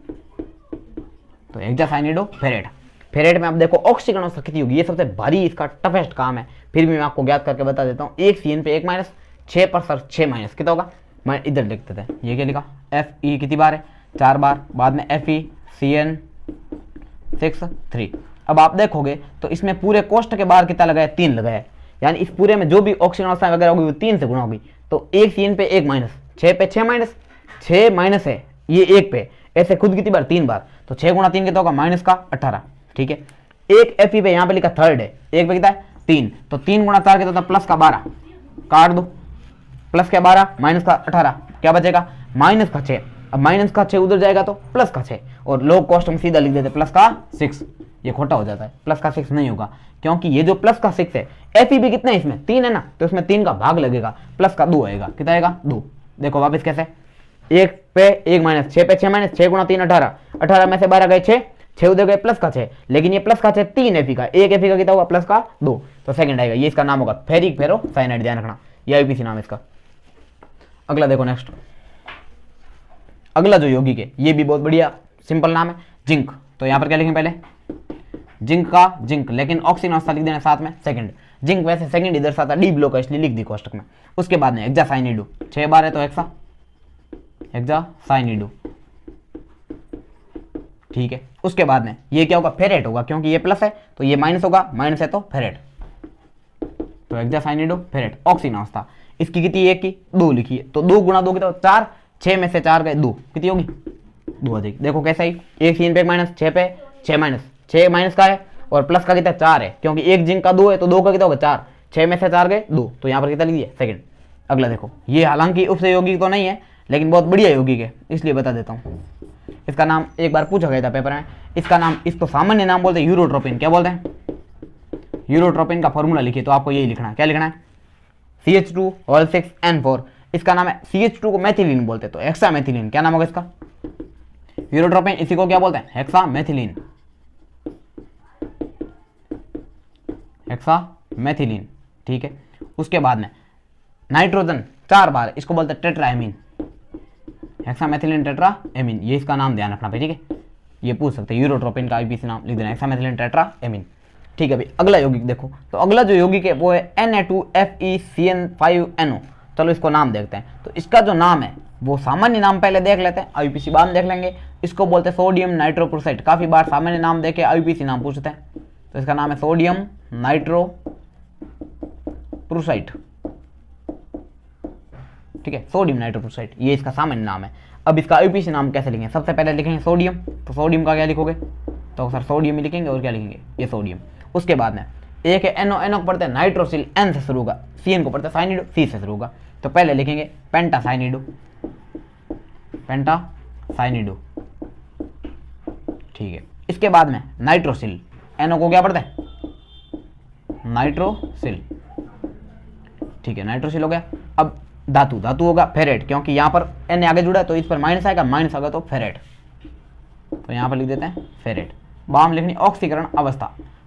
तो हेक्सासाइनिडो फेरेट में आप देखो ऑक्सीजन अवस्था कितनी होगी, ये सबसे भारी इसका टफेस्ट काम है, फिर भी मैं आपको ज्ञात करके बता देता हूँ। 1 CN पे 1 माइनस, 6 पर सर 6 माइनस, कितना होगा मैं इधर लिख देते हैं। ये क्या लिखा Fe कितनी बार है 4 बार, बाद में FeCN6 अब आप देखोगे तो इसमें पूरे कोष्ठ के बाहर कितना लगाया 3 लगाया, यानी इस पूरे में जो भी ऑक्सीजन अवस्था वगैरह होगी वो 3 से गुणा होगी। तो 1 CN पे 1 माइनस, 6 पे 6 माइनस, 6 माइनस है ये 1 पे, ऐसे खुद कितनी बार 3 बार, तो 6 गुणा 3 कितना होगा माइनस का 18, ठीक है। एक Fe पे यहाँ पे लिखा थर्ड है, 1 पे कितना है 3, तो 3 गुणा 4 कितना होता है प्लस का 12, काट दो, प्लस का 12 माइनस का 18, क्या बचेगा माइनस का 6। अब माइनस का 6 उधर जाएगा तो प्लस का 6, और लोग कॉस्ट में सीधा लिख देते प्लस का 6, ये खोटा हो जाता है, प्लस का 6 नहीं होगा, क्योंकि ये जो प्लस का 6 है Fe भी कितना है इसमें 3 है ना, तो इसमें 3 का भाग लगेगा, प्लस का 2 आएगा, कितना आएगा 2। देखो वापस कैसे, 1 पे 1 माइनस, 6 पे 6 माइनस, 6 गुणा 3 18, 18 में से 12 गए 6 उधर गए प्लस का 6, लेकिन ये प्लस का 6 3 Fe का, 1 Fe का कितना होगा प्लस का 2, तो सेकंड आएगा। ये इसका नाम होगा फेरिक फेरोसाइनाइड, ध्यान रखना, ये आईयूपीसी नाम है इसका। अगला देखो नेक्स्ट, अगला जो यौगिक है ये भी बहुत बढ़िया सिंपल नाम है जिंक। तो यहाँ पर क्या लिखेंगे पहले जिंक का जिंक, लेकिन ऑक्सीजन अवस्था लिख देना साथ में सेकंड। जिंक वैसे सेकंड इधर साथ डी ब्लॉक है इसलिए लिख दी कोष्टक में। उसके बाद में हेक्सासाइनिडो 6 बार है तो हेक्सासाइनिडो, ठीक है। उसके बाद में ये क्या होगा फेरेट होगा, क्योंकि ये प्लस है तो ये माइनस होगा, माइनस है तो फेरेट, तो हेक्सासाइनिडो फेरेट। ऑक्सीजन अवस्था इसकी कितनी 1 की 2 लिखी है, तो 2 गुणा 2 कितना 4, 6 में से 4 गए 2, कितनी होगी 2 अधिक। देखो कैसा ही 1 CN पे 1 माइनस, 6 पे 6 माइनस, 6 माइनस का है और प्लस का कितना 4 है, क्योंकि 1 जिंक का 2 है तो 2 का कितना होगा 4, 6 में से 4 गए 2, तो यहाँ पर कितना लिख दिया सेकंड। अगला देखो, ये हालांकि उपसे यौगिक तो नहीं है लेकिन बहुत बढ़िया यौगिक है इसलिए बता देता हूँ। इसका नाम एक बार पूछा गया था पेपर में, इसका नाम, इसको सामान्य नाम बोलते हैं यूरोट्रोपिन। क्या बोलते हैं यूरोट्रोपिन का फॉर्मूला लिखिए, तो आपको यही लिखना है, क्या लिखना है CH2 6N4, इसका नाम है CH2 को मेथिलीन बोलते हैं, तो हेक्सामेथिलीन क्या नाम होगा इसका, यूरोट्रोपिन। इसी को क्या बोलते हैं, हेक्सामेथिलीन, हेक्सामेथिलीन, ठीक है। उसके बाद में नाइट्रोजन 4 बार, इसको बोलते हैं टेट्राएमीन, हेक्सामेथिलीन टेट्राएमीन, ये इसका नाम ध्यान रखना भाई, ठीक है। ये पूछ सकते हैं, यूरोट्रोपिन का आईपीसी नाम लिख देना, हेक्सामेथिलीन टेट्राएमीन, ठीक है भाई। अगला यौगिक देखो, तो अगला जो यौगिक है वो है Na2FeCN5NO। चलो इसको नाम देखते हैं। तो इसका जो नाम है वो सामान्य नाम पहले देख लेते हैं, आईपीसी बाद में देख लेंगे। इसको बोलते हैं सोडियम नाइट्रोप्रोसाइट। काफी बार सामान्य नाम देके आईपीसी नाम पूछते हैं, तो इसका नाम है सोडियम नाइट्रोप्रोसाइट, ठीक है, सोडियम नाइट्रोप्रोसाइट, ये इसका सामान्य नाम है। अब इसका आईपीसी नाम कैसे लिखेंगे, सबसे पहले लिखेंगे सोडियम, तो सोडियम का क्या लिखोगे, तो सर सोडियम ही लिखेंगे, और क्या लिखेंगे, ये सोडियम। उसके बाद में एक है एनो, एनो को पढ़ते हैं नाइट्रोसिल, एन से शुरू होगा, सीएन को पढ़ते हैं साइनिडो, सी से शुरू होगा, तो पहले लिखेंगे पेंटासाइनिडो, पेंटासाइनिडो, ठीक है। इसके बाद में नाइट्रोसिल, एनो को क्या पढ़ते हैं, नाइट्रोसिल, ठीक है, नाइट्रोसिल हो गया। अब धातु, धातु होगा फेरेट, क्योंकि यहाँ पर एन आगे जुड़ा है तो इस पर माइनस आएगा, माइनस आएगा तो फेरेट, तो यहाँ पर लिख देते हैं फेरेट। बाम लिखनी ऑक्सीकरण अवस्था,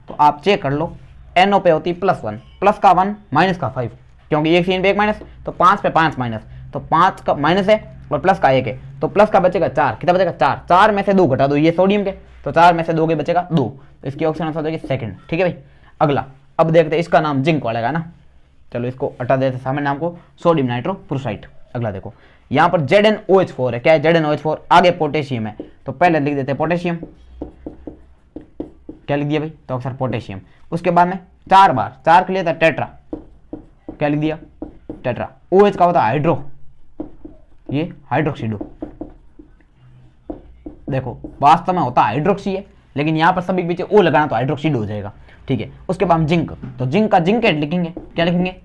तो आप चेक कर लो, NO पे होती +1, प्लस का 1 माइनस का 5, क्योंकि एक सीन पे एक माइनस, तो 5 पे 5 माइनस, तो 5 का माइनस है और प्लस का 1 है, तो प्लस का बचेगा 4, कितना बचेगा 4, 4 में से 2 घटा दो, ये सोडियम के, तो 4 में से 2 के बचेगा 2, तो इसकी ऑक्सीजन अवस्था हो जाएगी सेकंड, ठीक है भाई। अगला अब देखते हैं, इसका नाम जिंक वाला ना, चलो इसको हटा देते हैं सामान्य नाम को, सोडियम नाइट्रोप्रोसाइट। अगला देखो, यहाँ पर ZnOH4 है, क्या है ZnOH4, आगे पोटेशियम है, तो पहले लिख देते हैं पोटेशियम, क्या लिख दिया भाई, तो अक्सर पोटेशियम। उसके बाद में 4 बार, 4 के लिए था टेट्रा, क्या लिख दिया, टेट्रा। OH का होता है हाइड्रो, ये हाइड्रोक्सीडो, देखो वास्तव में होता हाइड्रोक्सी है, लेकिन यहाँ पर सभी के पीछे O लगाना तो हाइड्रोक्सीडो हो जाएगा, ठीक है। उसके बाद जिंक, तो जिंक का जिंकेट लिखेंगे, क्या लिखेंगे,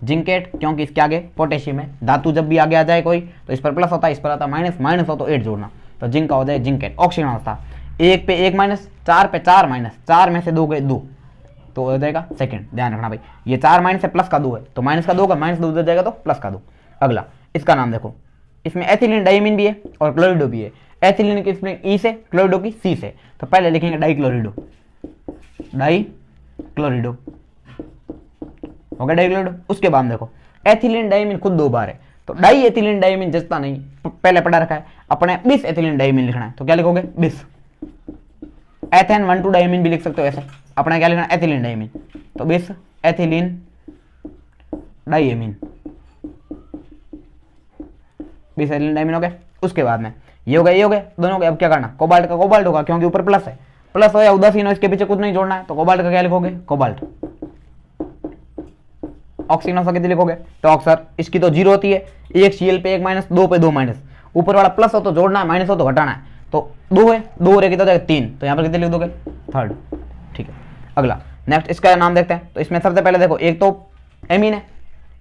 जिंकेट, क्योंकि इसके आगे पोटेशियम है। धातु जब भी आगे आ जाए कोई, तो इस पर प्लस होता है, इस पर आता है माइनस, माइनस हो तो 8 जोड़ना, तो जिंक का हो जाए जिंकेट। ऑक्सीजन अवस्था, 1 पे 1 माइनस, 4 पे 4 माइनस, 4 में से 2 गए 2, तो हो जाएगा सेकंड, ध्यान रखना भाई, ये 4 माइनस है, प्लस का 2 है, तो माइनस का 2 का माइनस 2 उधर जाएगा तो प्लस का 2। अगला इसका नाम देखो, इसमें एथिलीन डाइमीन भी है और क्लोरिडो भी है। एथिलीन की स्पेलिंग ई से, क्लोरिडो की सी से, तो पहले लिखेंगे डाइक्लोरिडो, डाइक्लोरिडो हो गया डाइक्लोरिडो। उसके बाद देखो एथिलीन डाइमीन खुद 2 बार है, तो डाई एथिलीन डाइमीन जचता नहीं, पहले पढ़ा रखा है अपने, बिस एथिलीन डाइमीन लिखना है, तो क्या लिखोगे बिस। एथेन 1,2 डाइमीन भी लिख सकते हो ऐसे, अपना क्या लिखना है एथिलीन डाइमीन, तो बिस एथिलीन डाइमीन, बिस एथिलीन डाइमीन हो गया। उसके बाद में ये हो गया, ये हो गया, दोनों हो गए। अब क्या करना, कोबाल्ट का कोबाल्ट होगा, क्योंकि ऊपर प्लस है, प्लस हो या उदासीन हो, इसके पीछे कुछ नहीं जोड़ना है, तो कोबाल्ट का क्या लिखोगे, कोबाल्ट। ऑक्सीजन अवस्था कितनी लिखोगे, तो अक्सर इसकी तो 0 होती है, एक Cl पे 1 माइनस, 2 पे 2 माइनस, ऊपर वाला प्लस हो तो जोड़ना है, माइनस हो तो घटाना है, तो 2 है, 2 रहेगी तो 3, तो यहाँ पर कितने लिख दोगे, थर्ड, ठीक है। अगला नेक्स्ट इसका नाम देखते हैं, तो इसमें सबसे पहले देखो, एक तो एमीन है,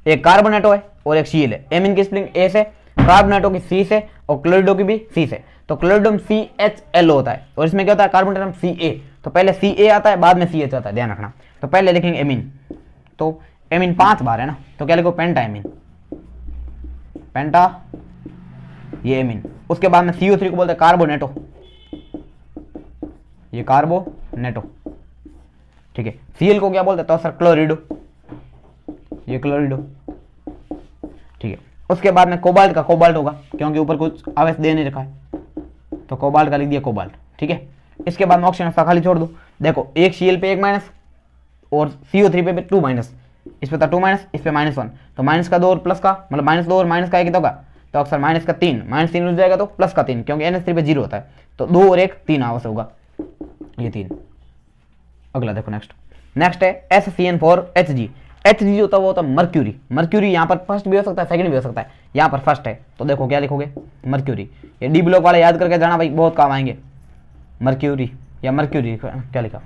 एक कार्बोनेटो है और एक Cl है। एमीन की स्पेलिंग ए से, कार्बोनेटो की सी से और क्लोरिडो की भी सी से, तो क्लोरिडम CHL होता है, और इसमें क्या होता है कार्बोनेटम Ca, तो पहले Ca आता है बाद में CH आता है, ध्यान रखना। तो पहले लिखेंगे एमीन, तो एमीन 5 बार है ना, तो क्या लिखो पेंटा एमीन, पेंटा ये एमीन। उसके बाद में CO3 को बोलते हैं कार्बोनेटो, ये कार्बोनेटो, ठीक है। Cl को क्या बोलते हैं, तो सर क्लोरिडो, ये क्लोरिडो, ठीक है। उसके बाद में कोबाल्ट का कोबाल्ट होगा, क्योंकि ऊपर कुछ आवेश दे नहीं रखा है, तो कोबाल्ट का लिख दिया कोबाल्ट, ठीक है। इसके बाद में ऑक्सीजन खाली छोड़ दो, देखो एक Cl पे 1 माइनस और CO3 पे 2 माइनस, इस पे था 2 माइनस, इस पे -1, तो माइनस का 2 और प्लस का, मतलब -2 और माइनस का 1 कितना होगा, तो अक्सर माइनस का 3, -3 उठ जाएगा तो प्लस का 3, क्योंकि NH3 पे 0 होता है, तो 2 और 1 3 आवश्यक होगा, ये 3। अगला देखो नेक्स्ट है SCN4Hg। Hg जो होता है वो होता है मर्क्यूरी। मर्क्यूरी यहाँ पर फर्स्ट भी हो सकता है, सेकंड भी हो सकता है, यहाँ पर फर्स्ट है, तो देखो क्या लिखोगे मर्क्यूरी। ये डी ब्लॉक वाले याद करके जाना भाई, बहुत काम आएंगे। मर्क्यूरी या मर्क्यूरी क्या लिखा,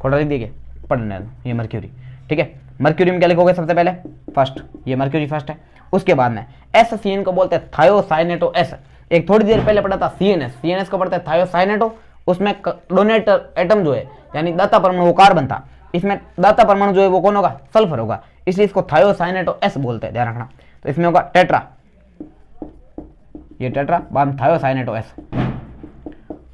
खोटा लिख दिए, पढ़ने ये मर्क्यूरी, ठीक है। मर्क्यूरी में क्या लिखोगे, सबसे पहले फर्स्ट, ये मर्क्यूरी फर्स्ट है। उसके बाद में SCN को बोलते हैं थायोसाइनेटो S। एक थोड़ी देर पहले पढ़ा था CNS को पढ़ते हैं थायोसाइनेटो, उसमें डोनेटर एटम जो है यानी दाता परमाणु वो कार्बन था, इसमें दाता परमाणु जो है वो कौन होगा, सल्फर होगा, इसलिए इसको थायोसाइनेटो एस बोलते हैं, ध्यान रखना। तो इसमें होगा टेट्रा, ये टेट्रा, बाद में थायोसाइनेटो एस,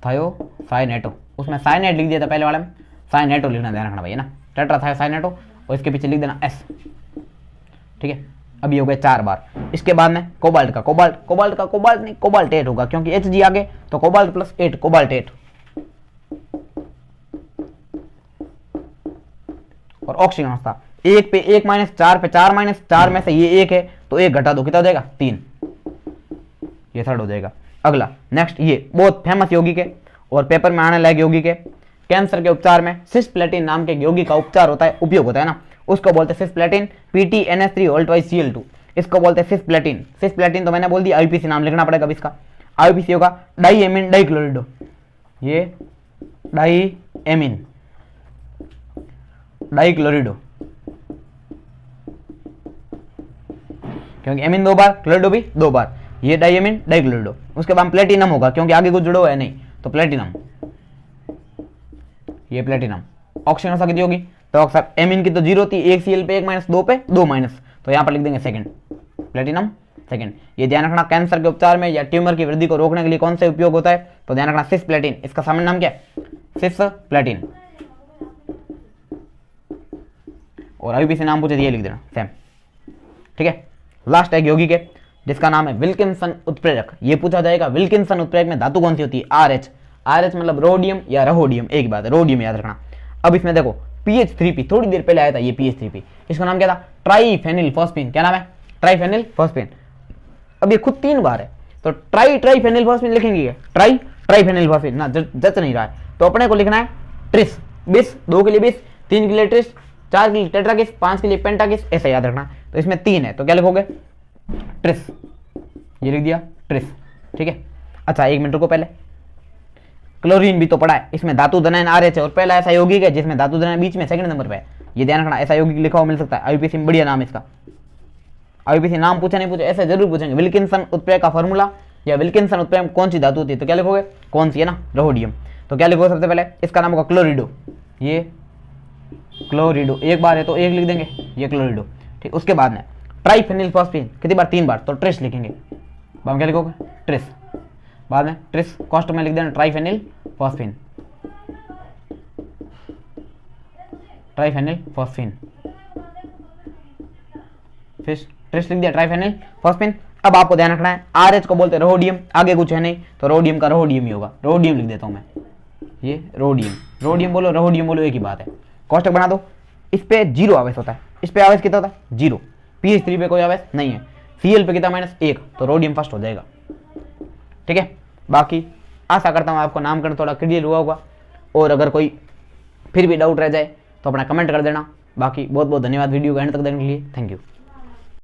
थायोसाइनेटो, उसमें साइनेट लिख दिया था पहले वाले में, साइनेटो लिखना, ध्यान रखना भाई ना, टेट्रा थायोसाइनेटो, और इसके पीछे लिख देना एस, ठीक है। अभी हो गए 4 बार। इसके बाद में कोबाल्ट का, कोबाल्ट नहीं, कोबाल्ट 8 होगा, क्योंकि एच जी आगे, तो कोबाल्ट प्लस 8, कोबाल्ट 8। और ऑक्सीजन था 1 पे 1 माइनस 4 पे 4 माइनस 4 में से ये 1 है, तो 1 घटा दो, कितना हो जाएगा 3, ये थर्ड हो जाएगा। अगला नेक्स्ट, ये बहुत फेमस यौगिक है और पेपर में आने लायक यौगिक है। कैंसर के उपचार में सिस्प्लेटिन नाम के यौगिक का उपचार होता है, उपयोग होता है ना, उसको बोलते हैं सिस्प्लेटिन, PTNS3 Cl2, इसको बोलते हैं सिस्प्लेटिन। सिस्प्लेटिन तो मैंने बोल दिया, IUPAC नाम लिखना पड़ेगा अब इसका। IUPAC होगा डाइएमिन डाइक्लोरिडो, ये डाइएमिन डाइक्लोरिडो, क्योंकि एमिन 2 बार, क्लोरिडो भी 2 बार, ये डाइएमिन डाइक्लोरिडो। उसके बाद प्लेटिनम होगा, क्योंकि आगे कुछ जुड़ा हुआ है नहीं, तो प्लेटिनम, ये प्लेटिनम। ऑक्सीजन कितनी होगी, तो अक्सर एमिन की तो 0 थी, 1 Cl पे 1 माइनस, 2 पे 2 माइनस, तो यहां पर लिख देंगे सेकंड, प्लेटिनम सेकंड। ये ध्यान रखना, कैंसर के उपचार में या ट्यूमर की वृद्धि को रोकने के लिए कौन सा उपयोग होता है, तो ध्यान रखना सिस्प्लेटिन, इसका सामान्य नाम क्या है, सिस्प्लेटिन। और IUPAC नाम पूछे ये लिख देना सेम, ठीक है। लास्ट एक यौगिक है जिसका नाम है विल्किंसन उत्प्रेरक, ये पूछा जाएगा विल्किंसन उत्प्रेरक में धातु कौन सी होती है, RH, RH मतलब रोडियम या रहोडियम, एक बात है, रोडियम याद रखना। अब इसमें देखो PH3P, थोड़ी देर पहले आया था ये PH3P, इसका नाम क्या था, ट्राइफेनिल फॉस्फीन, क्या नाम है, ट्राइफेनिल फॉस्फीन। अब ये खुद 3 बार है, तो ट्राइफेनिल फॉस्फीन लिखेंगे, ट्राइफेनिल फॉस्फीन ना जच नहीं रहा है, तो अपने को लिखना है ट्रिस, 20, 2 के लिए 20, 3 के लिए ट्रिस, 4 के लिए टेट्राकिस, 5 के लिए पेंटाकिस, ऐसा याद रखना। तो इसमें 3 है, तो क्या लिखोगे, ट्रिस, ये लिख दिया ट्रिस, ठीक है। अच्छा 1 मिनट रुको, पहले क्लोरीन भी तो पढ़ा है, इसमें धातु धनायन RH है, और पहला ऐसा यौगिक है जिसमें धातु धनायन बीच में सेकंड नंबर पे है, ये ध्यान रखना, ऐसा यौगिक लिखा हुआ मिल सकता है। IUPAC में बढ़िया नाम इसका, IUPAC नाम पूछे नहीं पूछे ऐसे जरूर पूछेंगे। विल्किंसन उत्प्रेरक का फॉर्मूला या विल्किंसन उत्प्रेरक कौन सी धातु होती है, तो क्या लिखोगे, कौन सी है ना, रोडियम, तो क्या लिखोगे सबसे पहले, इसका नाम होगा क्लोरिडो, ये क्लोरिडो, 1 बार है तो 1 लिख देंगे, ये क्लोरिडो, ठीक। उसके बाद में ट्राइफेनिल फॉस्फीन कितनी बार, 3 बार, तो ट्रिस लिखेंगे, बाद क्या लिखोगे, ट्रिस, बाद में ट्रिस कॉस्ट में लिख देना ट्राइफेनिल फॉस्फीन, ट्राइफेनिल फॉस्फीन, फिर ट्रिस लिख दिया ट्राइफेनिल फॉस्फीन। अब आपको ध्यान रखना है RH को बोलते हैं रोडियम, आगे कुछ है नहीं, तो रोडियम का रोडियम ही होगा, रोडियम लिख देता हूं मैं, ये रोडियम, रोडियम बोलो रोडियम बोलो एक ही बात है। कॉस्टक बना दो, इस पे 0 आवेश होता है, इस पे आवेश कितना होता है 0, PH3 पे कोई आवेश नहीं है, Cl पे कितना -1, तो रोडियम फर्स्ट हो जाएगा, ठीक है। बाकी आशा करता हूँ आपको नामकरण थोड़ा क्लियर हुआ होगा, और अगर कोई फिर भी डाउट रह जाए तो अपना कमेंट कर देना। बाकी बहुत बहुत धन्यवाद वीडियो को एंड तक देखने के लिए, थैंक यू।